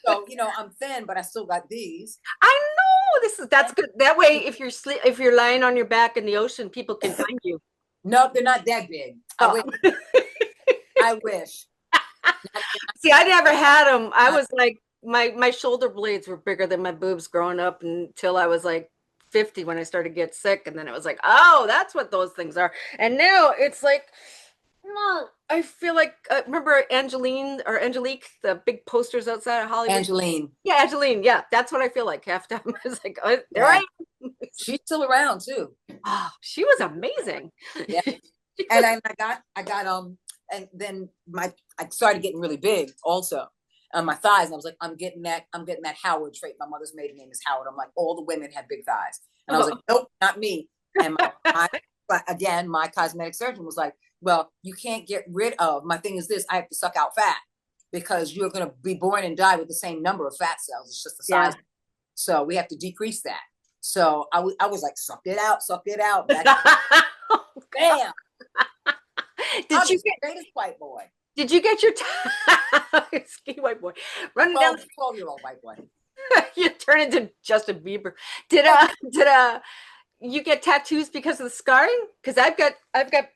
so I'm thin, but I still got these. I know that's good. That way, if you're lying on your back in the ocean, people can find you. No, they're not that big. I wish. See, I never had them. I was like, my shoulder blades were bigger than my boobs growing up until I was like 50 when I started to get sick. And then it was like, oh, that's what those things are. And now it's like, I feel like, remember Angelique, the big posters outside of Hollywood? Angeline. Yeah, Angeline. Yeah, that's what I feel like half time. I was like, oh, there I am. She's still around too. Oh, she was amazing. Yeah. And I got and then I started getting really big also on my thighs. And I was like, I'm getting that Howard trait. My mother's maiden name is Howard. I'm like, all the women have big thighs. And I was like, nope, not me. And but again, my cosmetic surgeon was like, well, you can't get rid of, my thing is this, I have to suck out fat because you're going to be born and die with the same number of fat cells. It's just the size. Yeah. So we have to decrease that. So I was like, suck it out. Bam. Did you get the greatest white boy? Did you get your skinny white boy running down? 12-year-old white boy. You turn into Justin Bieber. Did you get tattoos because of the scarring? Because I've got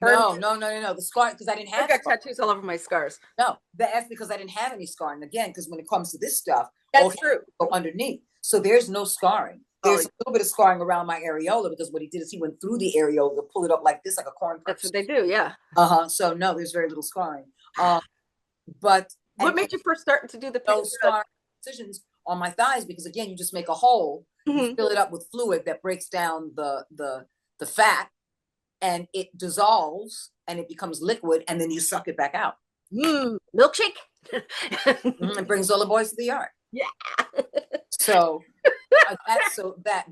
burned. No. The scar, because I didn't have. I've got tattoos all over my scars. No, that's because I didn't have any scarring. Again, because when it comes to this stuff, that's true. Go underneath, so there's no scarring. There's a little bit of scarring around my areola because what he did is he went through the areola to pull it up like this, like a corn purse. That's what they do, yeah. So no, there's very little scarring. But what made you first start to do the scar incisions on my thighs? Because again, you just make a hole, you fill it up with fluid that breaks down the fat, and it dissolves and it becomes liquid, and then you suck it back out. Milkshake. It brings all the boys to the yard. Yeah. So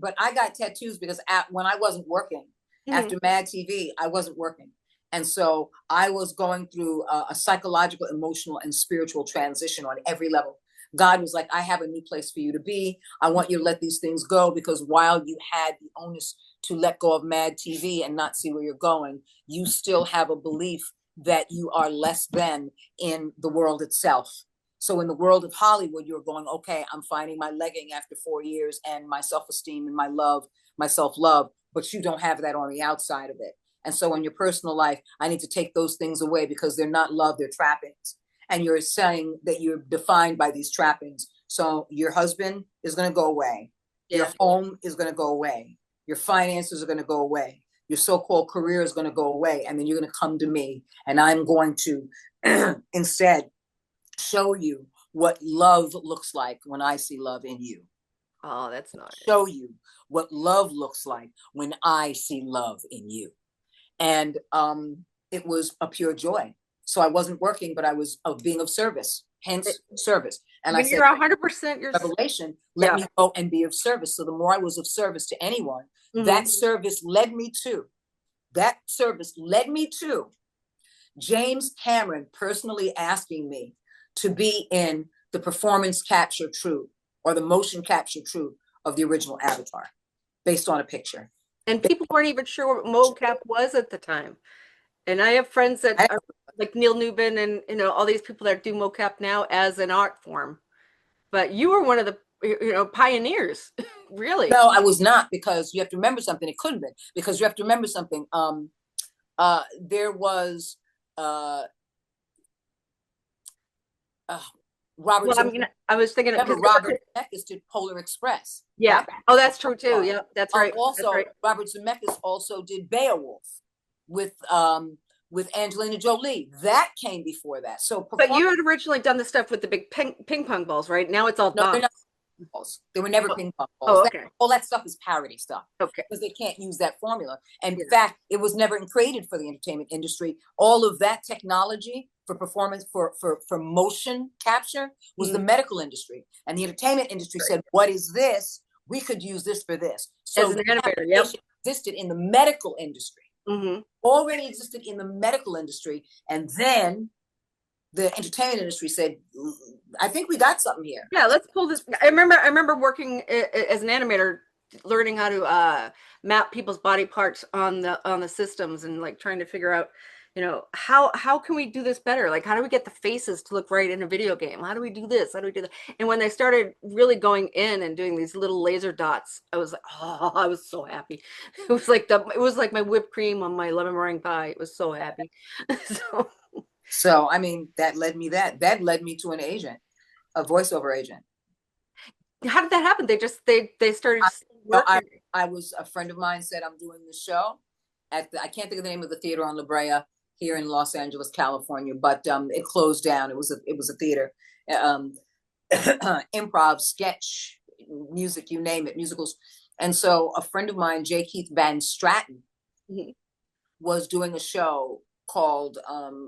but I got tattoos because when I wasn't working after MadTV, I wasn't working. And so I was going through a psychological, emotional, and spiritual transition on every level. God was like, I have a new place for you to be. I want you to let these things go, because while you had the onus to let go of MadTV and not see where you're going, you still have a belief that you are less than in the world itself. So in the world of Hollywood, you're going, okay, I'm finding my legging after 4 years and my self-esteem and my self-love, but you don't have that on the outside of it. And so in your personal life, I need to take those things away because they're not love, they're trappings. And you're saying that you're defined by these trappings. So your husband is going to go away. Yeah. Your home is going to go away. Your finances are going to go away. Your so-called career is going to go away. And then you're going to come to me and I'm going to instead show you what love looks like when I see love in you. Oh, that's nice. Show you what love looks like when I see love in you. And it was a pure joy. So I wasn't working, but I was being of service, hence service. And when I said, you're 100% your revelation, let me go and be of service. So the more I was of service to anyone, that service led me to James Cameron personally asking me to be in the performance capture troupe or the motion capture troupe of the original Avatar based on a picture. And people weren't even sure what mocap was at the time. And I have friends that I, are like Neil Newbin and all these people that do mocap now as an art form. But you were one of the pioneers, really. no, I was not, because you have to remember something. It couldn't have been, because you have to remember something. There was uh, uh, Robert Well, I mean, I was thinking Remember, because Robert Zemeckis did Polar Express, yeah. right? Oh, that's true too. Yeah, that's right. That's Also, right. Robert Zemeckis also did Beowulf with Angelina Jolie. That came before that. So But perform. you had originally done the stuff with the big ping pong balls, right? Now it's all No, they're not dots. ping pong balls. They were never Oh, ping pong balls. oh, okay. All that stuff is parody stuff, Okay. because they can't use that formula. In Yeah. fact, it was never created for the entertainment industry. All of that technology for performance, for motion capture, was the Mhm. medical industry. And the entertainment industry said, what is this? We could use this for this. As So an the animator, yep. application existed in the medical industry, Hmm. already existed in the medical industry. And then the entertainment industry said, I think we got something here. Yeah, let's pull this. I remember working as an animator, learning how to map people's body parts on the systems and like trying to figure out, how can we do this better? Like, how do we get the faces to look right in a video game? How do we do this? How do we do that? And when they started really going in and doing these little laser dots, I was like, oh, I was so happy. It was like my whipped cream on my lemon meringue pie. It was so happy. So So, I mean, that led me to an agent, a voiceover agent. how did that happen? They started I, I, working. I was, a friend of mine said, I'm doing the show at I can't think of the name of the theater on La Brea here in Los Angeles, California, but it closed down. It was a theater, um, improv, sketch, music, you name it, musicals. And so a friend of mine, J. Keith Van Stratton, Mhm. was doing a show called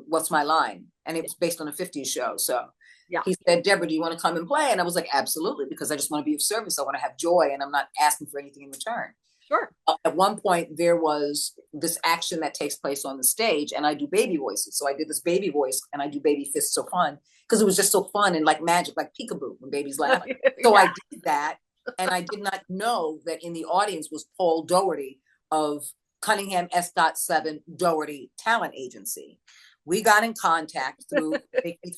What's My Line? And it was based on a 50s show. So Yeah, he said, Deborah, do you want to come and play? And I was like, absolutely, because I just want to be of service. I want to have joy, and I'm not asking for anything in return. sure. At one point, there was this action that takes place on the stage, and I do baby voices. So I did this baby voice, and I do baby fists so fun, because it was just so fun and like magic, like peekaboo when babies laugh. So Yeah. I did that, and I did not know that in the audience was Paul Doherty of Cunningham S.7 Doherty Talent Agency. We got in contact through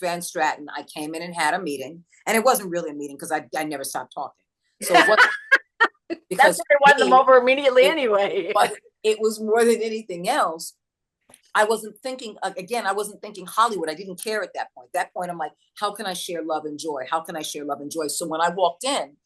Van Stratton. I came in and had a meeting, and it wasn't really a meeting because I never stopped talking. So it wasn't, That's because why I won them over immediately it, anyway. but it was more than anything else. I wasn't thinking, again, I wasn't thinking Hollywood. I didn't care at that point. At that point, I'm like, how can I share love and joy? How can I share love and joy? So when I walked in,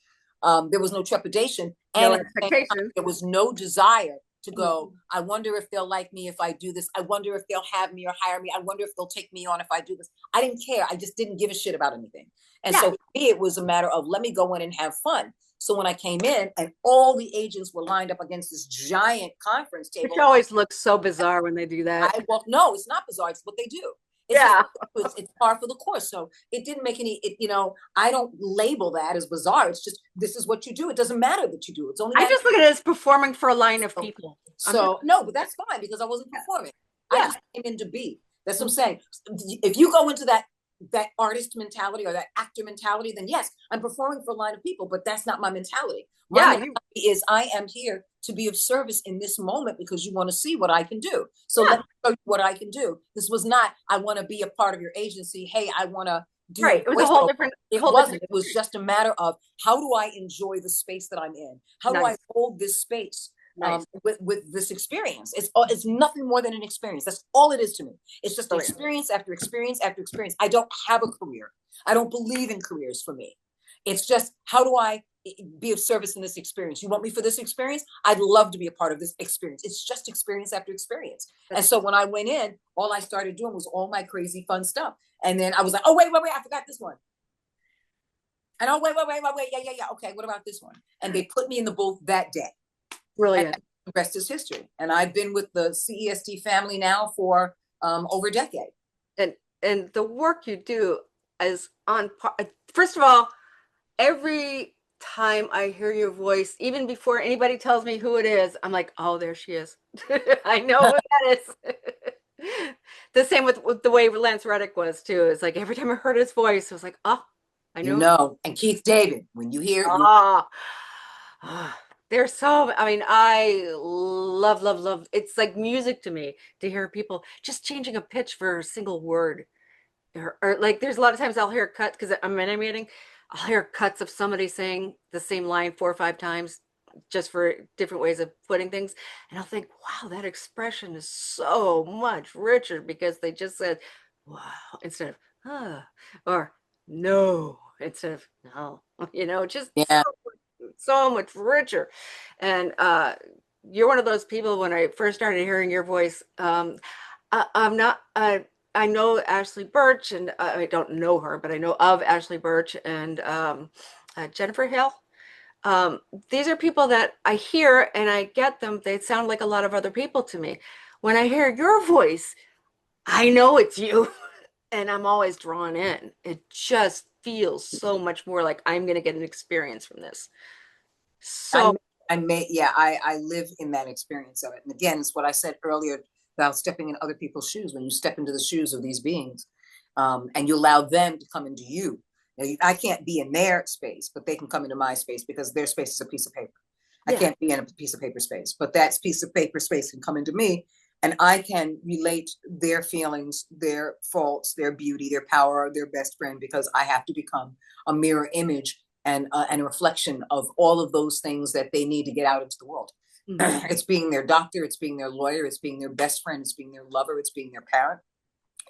there was no trepidation. No And at the same time, expectation. there was no desire to go, I wonder if they'll like me if I do this. I wonder if they'll have me or hire me. I wonder if they'll take me on if I do this. I didn't care. I just didn't give a shit about anything. And Yeah, so for me, it was a matter of, let me go in and have fun. So when I came in and all the agents were lined up against this giant conference which table, always looks so bizarre when they do that. I walked, no, it's not bizarre. It's what they do. It's just, Yeah. it's par for the course. So it didn't make any, I don't label that as bizarre. It's just, this is what you do. It doesn't matter that you do. It's only I matter. just look at it as performing for a line of people. So no, but that's fine, because I wasn't performing. I Yeah. just came in to be. That's what I'm saying. If you go into that artist mentality or that actor mentality, then yes, I'm performing for a line of people, but that's not my mentality. My Yeah. mentality is, I am here to be of service in this moment because you want to see what I can do. So let me show you what I can do. This was not, I want to be a part of your agency. Hey, I want to do Right. It was a whole voiceover. different, It whole wasn't. different It was just a matter of, how do I enjoy the space that I'm in? How do I nice. hold this space Nice. with this experience? It's nothing more than an experience. That's all it is to me. It's just Brilliant. experience after experience after experience. I don't have a career. I don't believe in careers for me. It's just, how do I be of service in this experience? You want me for this experience? I'd love to be a part of this experience. It's just experience after experience. And so when I went in, all I started doing was all my crazy fun stuff. And then I was like, oh, wait, I forgot this one. And oh, wait, yeah. Okay, what about this one? And they put me in the booth that day. Brilliant. And the rest is history. And I've been with the CEST family now for over a decade. And the work you do is on par. First of all, every time I hear your voice, even before anybody tells me who it is, I'm like, oh, there she is. I know who that is. The same with the way Lance Reddick was too. It's like every time I heard his voice, I was like, oh, I know. And Keith David, when you hear, Ah, They're so, I mean, I love, love, love. It's like music to me to hear people just changing a pitch for a single word. Or like there's a lot of times I'll hear cuts because I'm animating. I'll hear cuts of somebody saying the same line 4 or 5 times just for different ways of putting things. And I'll think, wow, that expression is so much richer because they just said, wow, instead of, or no, instead of no, just Yeah. so much richer. And you're one of those people when I first started hearing your voice. I'm not, I know Ashley Birch, and I don't know her, but I know of Ashley Birch and Jennifer Hill. Um, these are people that I hear and I get them. They sound like a lot of other people to me. When I hear your voice, I know it's you, and I'm always drawn in. It just feels so much more like I'm going to get an experience from this. I So, may, I live in that experience of it. And again, it's what I said earlier about stepping in other people's shoes. When you step into the shoes of these beings, and you allow them to come into you. I can't be in their space, but they can come into my space because their space is a piece of paper. I yeah. can't be in a piece of paper space, but that piece of paper space can come into me, and I can relate their feelings, their faults, their beauty, their power, their best friend, because I have to become a mirror image and a reflection of all of those things that they need to get out into the world. Mhm. It's being their doctor, it's being their lawyer, it's being their best friend, it's being their lover, it's being their parent,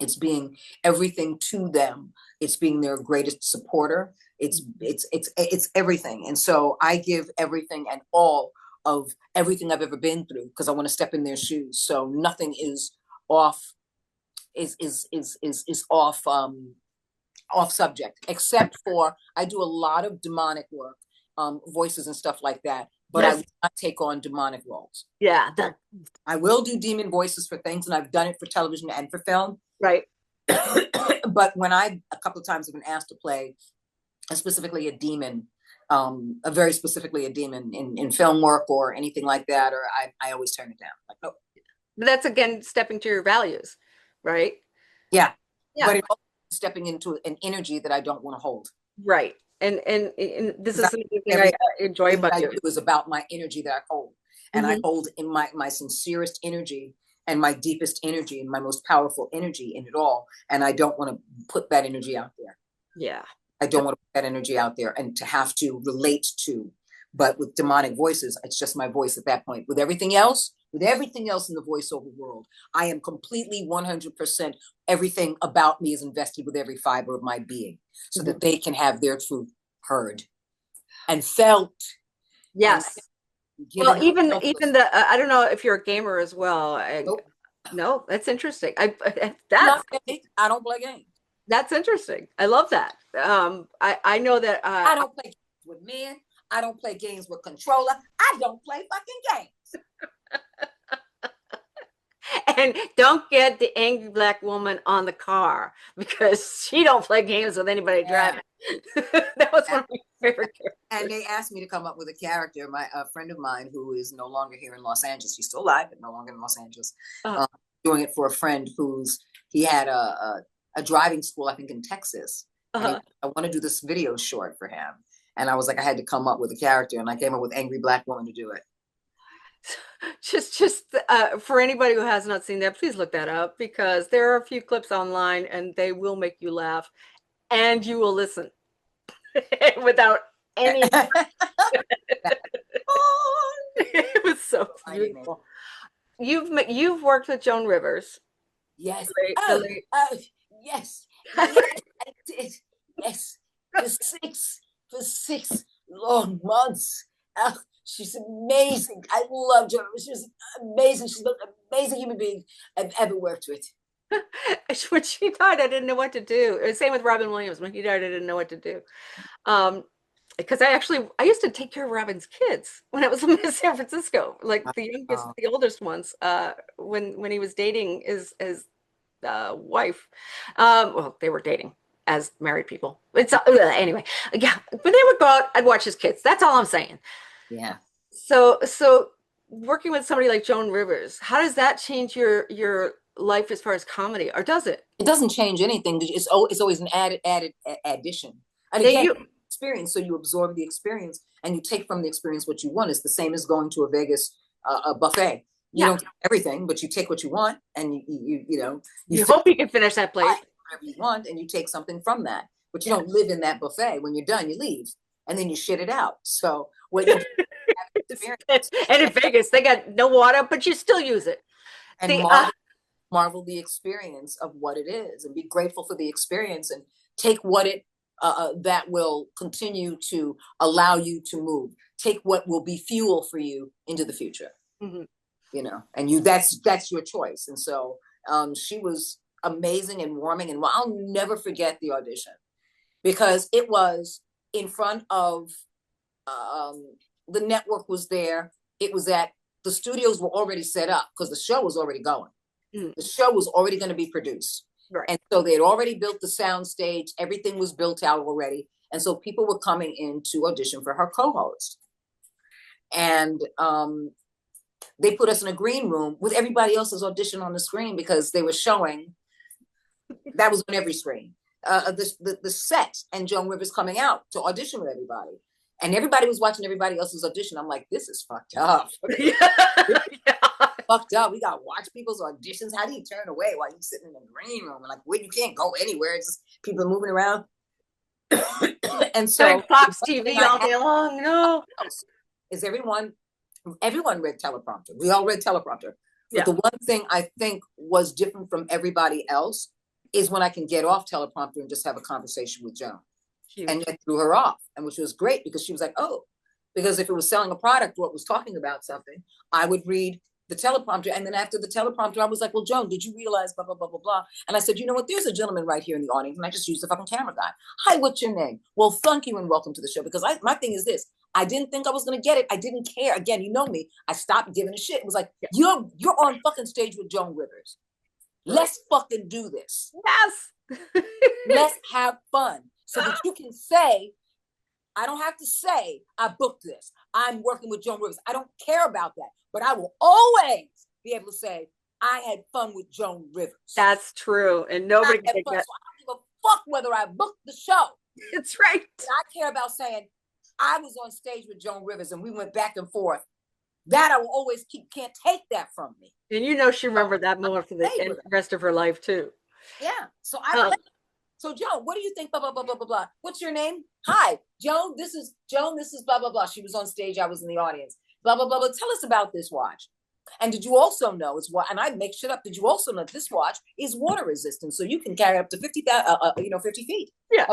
it's being everything to them, it's being their greatest supporter, it's everything. And so I give everything and all of everything I've ever been through because I want to step in their shoes, so nothing is off, is off subject, except for I do a lot of demonic work, voices and stuff like that, but I Yes. will not take on demonic roles. Yeah. That, I will do demon voices for things, and I've done it for television and for film. right. But when I a couple of times have been asked to play specifically a demon, a very specifically a demon in film work or anything like that, or I always turn it down. Like, no, But that's again stepping to your values, right? yeah, Yeah. but it also stepping into an energy that I don't want to hold. Right. And this Because is another thing I everything enjoy about that I you. do is about my energy that I hold. And I Hmm. hold in my sincerest energy and my deepest energy and my most powerful energy in it all. And I don't want to put that energy out there. Yeah. I don't want to put that energy out there and to have to relate to. But with demonic voices, it's just my voice at that point. With everything else in the voiceover world, I am completely 100%. Everything about me is invested with every fiber of my being so Mhm. that they can have their truth heard and felt and Yes. Well, given even selfless. the I don't know if you're a gamer as well. Nope. No, that's interesting. Not gay. I don't play games. That's interesting. I love that. I know that I don't play games with men. I don't play games with controller. I don't play fucking games. and don't get the angry black woman on the car because she don't play games with anybody Yeah. driving. That was one of my favorite And characters. they asked me to come up with a character. A friend of mine who is no longer here in Los Angeles. He's still alive, but no longer in Los Angeles. Uh, Um, Doing it for a friend he had a driving school, I think, in Texas. And uh, I want to do this video short for him. And I was like, I had to come up with a character, and I came up with Angry Black Woman to do it. just for anybody who has not seen that, please look that up because there are a few clips online and they will make you laugh and you will listen without any. It was so beautiful. You've worked with Joan Rivers, Yes. the Oh, late. oh, yes. Yes, I did. Yes. For six long months. Oh, she's amazing. I loved her. She was amazing. She's the most amazing human being I've ever worked with. When she died, I didn't know what to do. Same with Robin Williams. When he died, I didn't know what to do. Um, because I used to take care of Robin's kids when I was in San Francisco, like the youngest, Oh, the oldest ones. When he was dating his wife. Well, they were dating as married people. It's anyway. Yeah, when they would go out, I'd watch his kids. That's all I'm saying. yeah. So working with somebody like Joan Rivers, how does that change your life as far as comedy, or does it? It doesn't change anything. It's always an added addition. And Yeah, again, you. experience. So you absorb the experience and you take from the experience what you want. It's the same as going to a Vegas a buffet. You don't get everything, but you take what you want, and you hope you can finish that plate. Whatever you want, and you take something from that. But you don't live in that buffet. When you're done, you leave, and then you shit it out. So what you and in Vegas, they got no water, but you still use it. And marvel the experience of what it is, and be grateful for the experience, and take what it that will continue to allow you to move. Take what will be fuel for you into the future. Mm-hmm. And that's your choice. And so she was amazing and warming, and I'll never forget the audition, because it was in front of the network was there. It was at the studios were already set up because the show was already going. The show was already going to be produced. Right. And so they had already built the sound stage. Everything was built out already. And so people were coming in to audition for her co-host. And they put us in a green room with everybody else's audition on the screen, because they were showing, that was on every screen, the set and Joan Rivers coming out to audition with everybody. And everybody was watching everybody else's audition. I'm like, this is fucked up. Fucked up. We got to watch people's auditions. How do you turn away while you're sitting in the green room? Like, where you can't go anywhere. It's just people moving around. And so Fox TV all day long. No. Is everyone read teleprompter. We all read teleprompter. But the one thing I think was different from everybody else is when I can get off teleprompter and just have a conversation with Joan. And I threw her off, and which was great, because she was like, oh, because if it was selling a product or it was talking about something, I would read the teleprompter. And then after the teleprompter, I was like, well, Joan, did you realize blah, blah, blah, blah, blah. And I said, you know what? There's a gentleman right here in the audience. And I just used the fucking camera guy. Hi, what's your name? Well, thank you and welcome to the show. Because my thing is this. I didn't think I was going to get it. I didn't care. Again, you know me. I stopped giving a shit. It was like, you're on fucking stage with Joan Rivers. Let's fucking do this. Yes. Let's have fun. So that you can say, I don't have to say, I booked this. I'm working with Joan Rivers. I don't care about that. But I will always be able to say, I had fun with Joan Rivers. That's true. And nobody can take that. So I don't give a fuck whether I booked the show. That's right. And I care about saying, I was on stage with Joan Rivers and we went back and forth. That I will always keep. Can't take that from me. And she remembered that more for the rest of her life too. Yeah. So So Joan, what do you think? Blah, blah, blah, blah, blah, blah. What's your name? Hi, Joan. This is blah, blah, blah. She was on stage. I was in the audience. Blah, blah, blah, blah. Tell us about this watch. And did you also know, and I make shit up. Did you also know this watch is water resistant? So you can carry up to 50 feet. Yeah.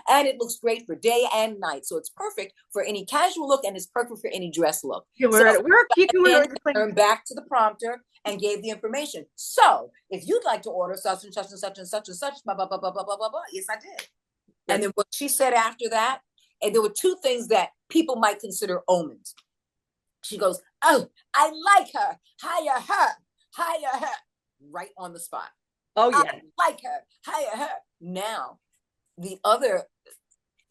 And it looks great for day and night. So it's perfect for any casual look, and it's perfect for any dress look. You wear it at work. You can wear it. Turn back to the prompter and gave the information. So if you'd like to order such and such and such and such and such, blah, blah, blah, blah, blah, blah, blah, blah. Yes, I did. And then what she said after that, and there were two things that people might consider omens. She goes, oh, I like her. Hire her. Hire her. Right on the spot. Oh, yeah. I like her. Hire her. Now, the other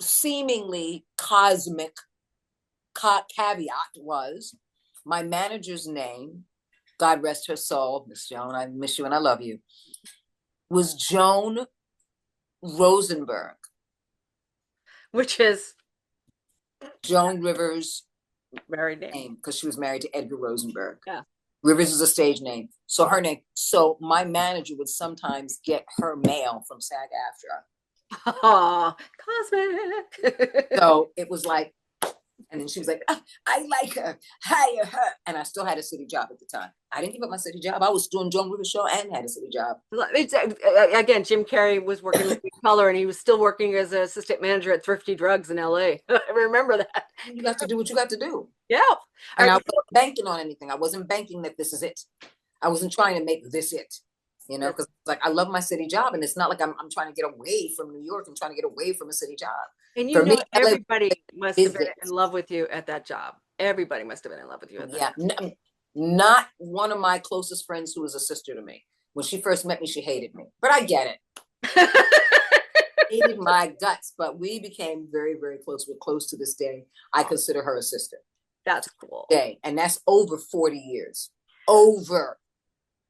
seemingly cosmic caveat was my manager's name, God rest her soul, Miss Joan, I miss you and I love you, was Joan Rosenberg. Which is Joan Rivers' married name, because she was married to Edgar Rosenberg. Yeah. Rivers is a stage name. So her name. So my manager would sometimes get her mail from SAG-AFTRA. Oh, cosmic. So it was like, and then she was like, oh, I like her, hire her. And I still had a city job at the time. I didn't give up my city job. I was doing Joan Rivers show and had a city job. It's, again, Jim Carrey was working with Color, and he was still working as an assistant manager at Thrifty Drugs in LA. I remember that. You got to do what you got to do. Yeah. And I wasn't banking on anything. I wasn't banking that this is it. I wasn't trying to make this it. Because like I love my city job, and it's not like I'm trying to get away from New York. I'm trying to get away from a city job. And everybody must have been in love with you at that job. Everybody must have been in love with you at that job. Not one of my closest friends who was a sister to me. When she first met me, she hated me. But I get it. Hated my guts. But we became very, very close. We're close to this day. I consider her a sister. That's cool. And that's over 40 years. Over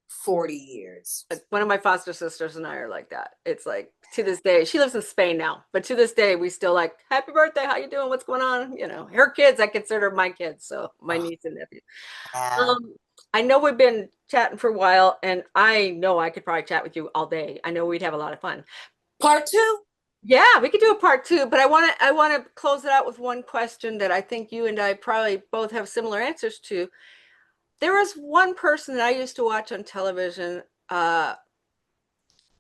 40 years. One of my foster sisters and I are like that. It's like to this day, she lives in Spain now, but to this day, we still like, happy birthday, how you doing? What's going on? You know, her kids, I consider my kids, so my Oh, niece and nephew. wow. Um, I know we've been chatting for a while, and I know I could probably chat with you all day. I know we'd have a lot of fun. Part two? Yeah, we could do a part two, but I want to close it out with one question that I think you and I probably both have similar answers to. There was one person that I used to watch on television.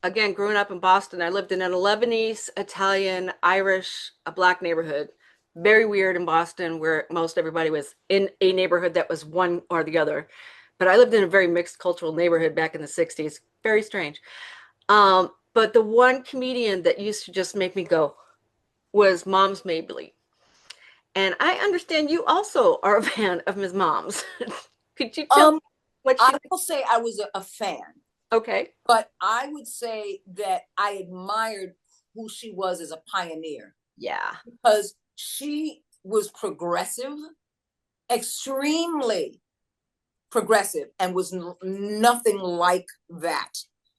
Again, growing up in Boston, I lived in an Lebanese, Italian, Irish, a black neighborhood. Very weird in Boston, where most everybody was in a neighborhood that was one or the other. But I lived in a very mixed cultural neighborhood back in the 60s. Very strange. But the one comedian that used to just make me go was Mom's Mabley. And I understand you also are a fan of Ms. Moms. Could you tell me Um, what she I will say I was a fan, Okay. but I would say that I admired who she was as a pioneer Yeah. because she was progressive, extremely progressive, and was nothing like that.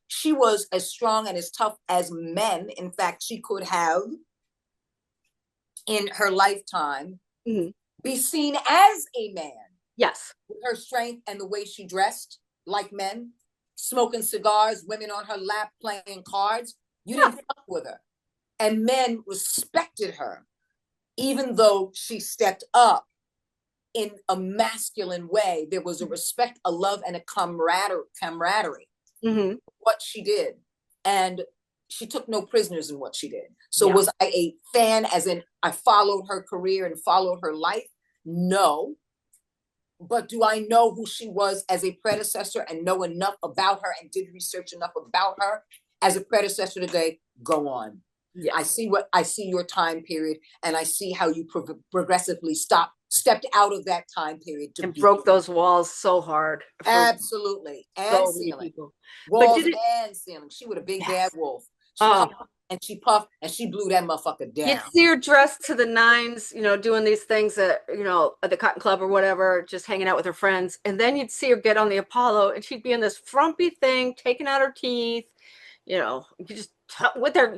She was as strong and as tough as men, in fact, she could have in her lifetime Mhm. be seen as a man Yes. with her strength and the way she dressed like men, smoking cigars, women on her lap playing cards. You Yeah. didn't fuck with her. And men respected her, even though she stepped up in a masculine way. There was a respect, a love, and a camaraderie. Hmm. What she did. And she took no prisoners in what she did. So Yeah. was I a fan, as in I followed her career and followed her life? No. But do I know who she was as a predecessor and know enough about her and did research enough about her as a predecessor today? Go on. Yes. I see your time period, and I see how you progressively stepped out of that time period to And be broke those walls so hard for absolutely and so many ceiling, people. But walls did it? and ceiling. She was a big bad Yes. wolf. She Oh, huffed and she puffed and she blew that motherfucker you'd down. see her dressed to the nines, doing these things at the Cotton Club or whatever, just hanging out with her friends. And then you'd see her get on the Apollo and she'd be in this frumpy thing, taking out her teeth, you just with her,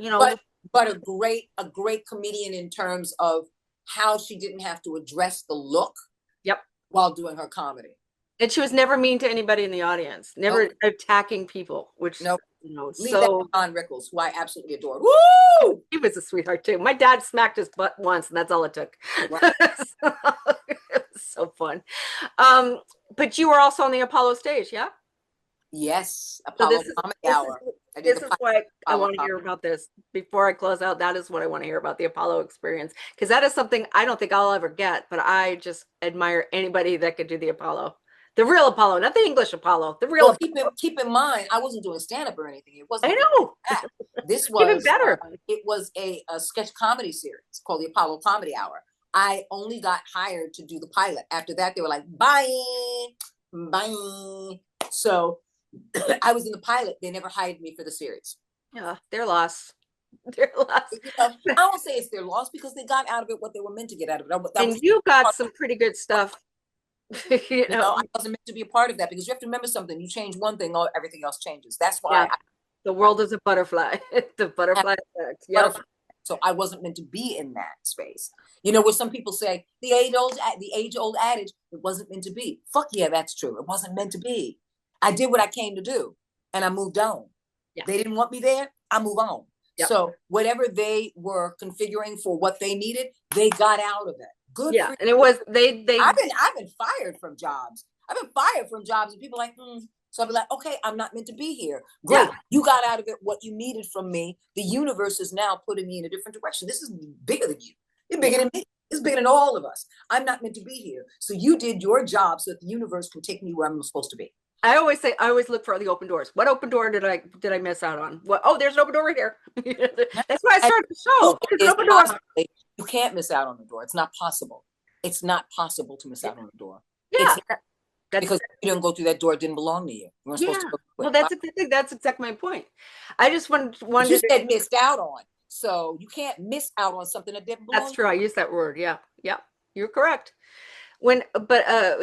But a great comedian in terms of how she didn't have to address the look yep. while doing her comedy. And she was never mean to anybody in the audience, never Nope, attacking people, which, nope. Leave that to so Don Rickles, who I absolutely adore. Woo! he was a sweetheart too. My dad smacked his butt once, and that's all it took. Right. So, it was so fun. Um, but you were also on the Apollo stage, yeah? Yes, So Apollo Comedy this is Hour. I did this the is why I Apollo want to Comedy. hear about this before I close out. That is what I want to hear about the Apollo experience because that is something I don't think I'll ever get, but I just admire anybody that could do the Apollo. The real Apollo, not the English Apollo, the real Well, Apollo. keep in mind, I wasn't doing stand up or anything. It I wasn't even know. that. This Even was better. it was a sketch comedy series called the Apollo Comedy Hour. I only got hired to do the pilot. After that, they were like, bye, bye. So I was in the pilot. They never hired me for the series. Yeah, their loss. Their loss. I won't say it's their loss because they got out of it what they were meant to get out of it. That And was, you got some pretty good stuff. you know, I wasn't meant to be a part of that because you have to remember something. You change one thing, everything else changes. That's yeah, why the world is a butterfly. The I butterfly effect. Yep. butterfly. So I wasn't meant to be in that space. Where some people say the age old adage, it wasn't meant to be. Fuck yeah, that's true. It wasn't meant to be. I did what I came to do, and I moved on. Yes. They didn't want me there. I move on. Yep. So whatever they were configuring for what they needed, they got out of it. Good Yeah, for and it was they I've been fired from jobs. I've been fired from jobs, and people are like, So I'll be like, okay, I'm not meant to be here. Great. yeah. You got out of it what you needed from me. The universe is now putting me in a different direction. This is bigger than you. It's bigger than me. It's bigger than all of us. I'm not meant to be here. So you did your job so that the universe can take me where I'm supposed to be. I always look for the open doors. What open door did I miss out on? What? Oh, there's an open door right here. That's why I And started the show. There's an is open door. you can't miss out on the door. It's not possible. It's not possible to miss out on the door. Yeah, It's that's because you didn't go through that door. It didn't belong to you. You weren't supposed to yeah. go through Well, it. that's exactly my point. I just But you wanted to, said missed out on. So you can't miss out on something that didn't that's belong. true. I use that word. Yeah, yeah. You're correct. But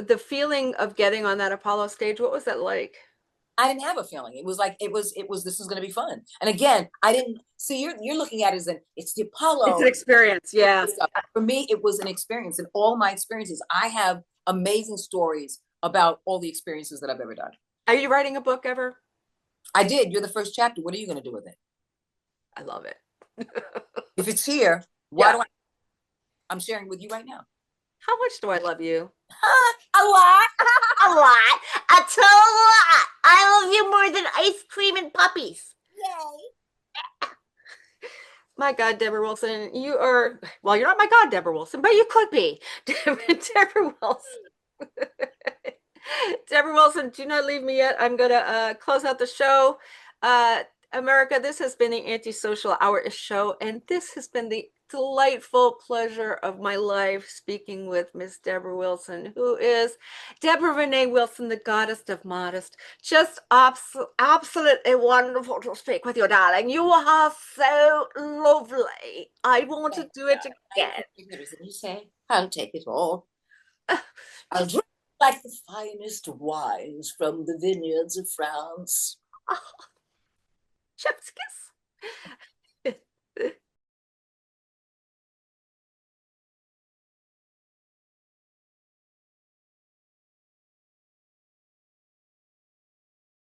the feeling of getting on that Apollo stage, what was that like? I didn't have a feeling. It was like this is going to be fun. And again, I didn't see you're looking at it as it's the It's Apollo. an experience. Yeah. For me, it was an experience, and all my experiences, I have amazing stories about all the experiences that I've ever done. Are you writing a book ever? I did. You're the first chapter. What are you going to do with it? I love it. If it's here, why Yeah. do I'm sharing with you right now? How much do I love you? A lot. A lot. A total lot. I love you more than ice cream and puppies. Yay. My God, Debra Wilson, you are, well, you're not my God, Debra Wilson, but you could be. Debra Wilson. Debra Wilson, do not leave me yet. I'm going to close out the show. America, this has been the Aunty Sochelle Hour show, and this has been the delightful pleasure of my life speaking with Miss Debra Wilson, who is Deborah Renee Wilson, the goddess of modest. Just absolutely wonderful to speak with you, darling. You are so lovely. I want to do it again. You say, I'll take it all. I'll drink like the finest wines from the vineyards of France. Oh, chef's kiss.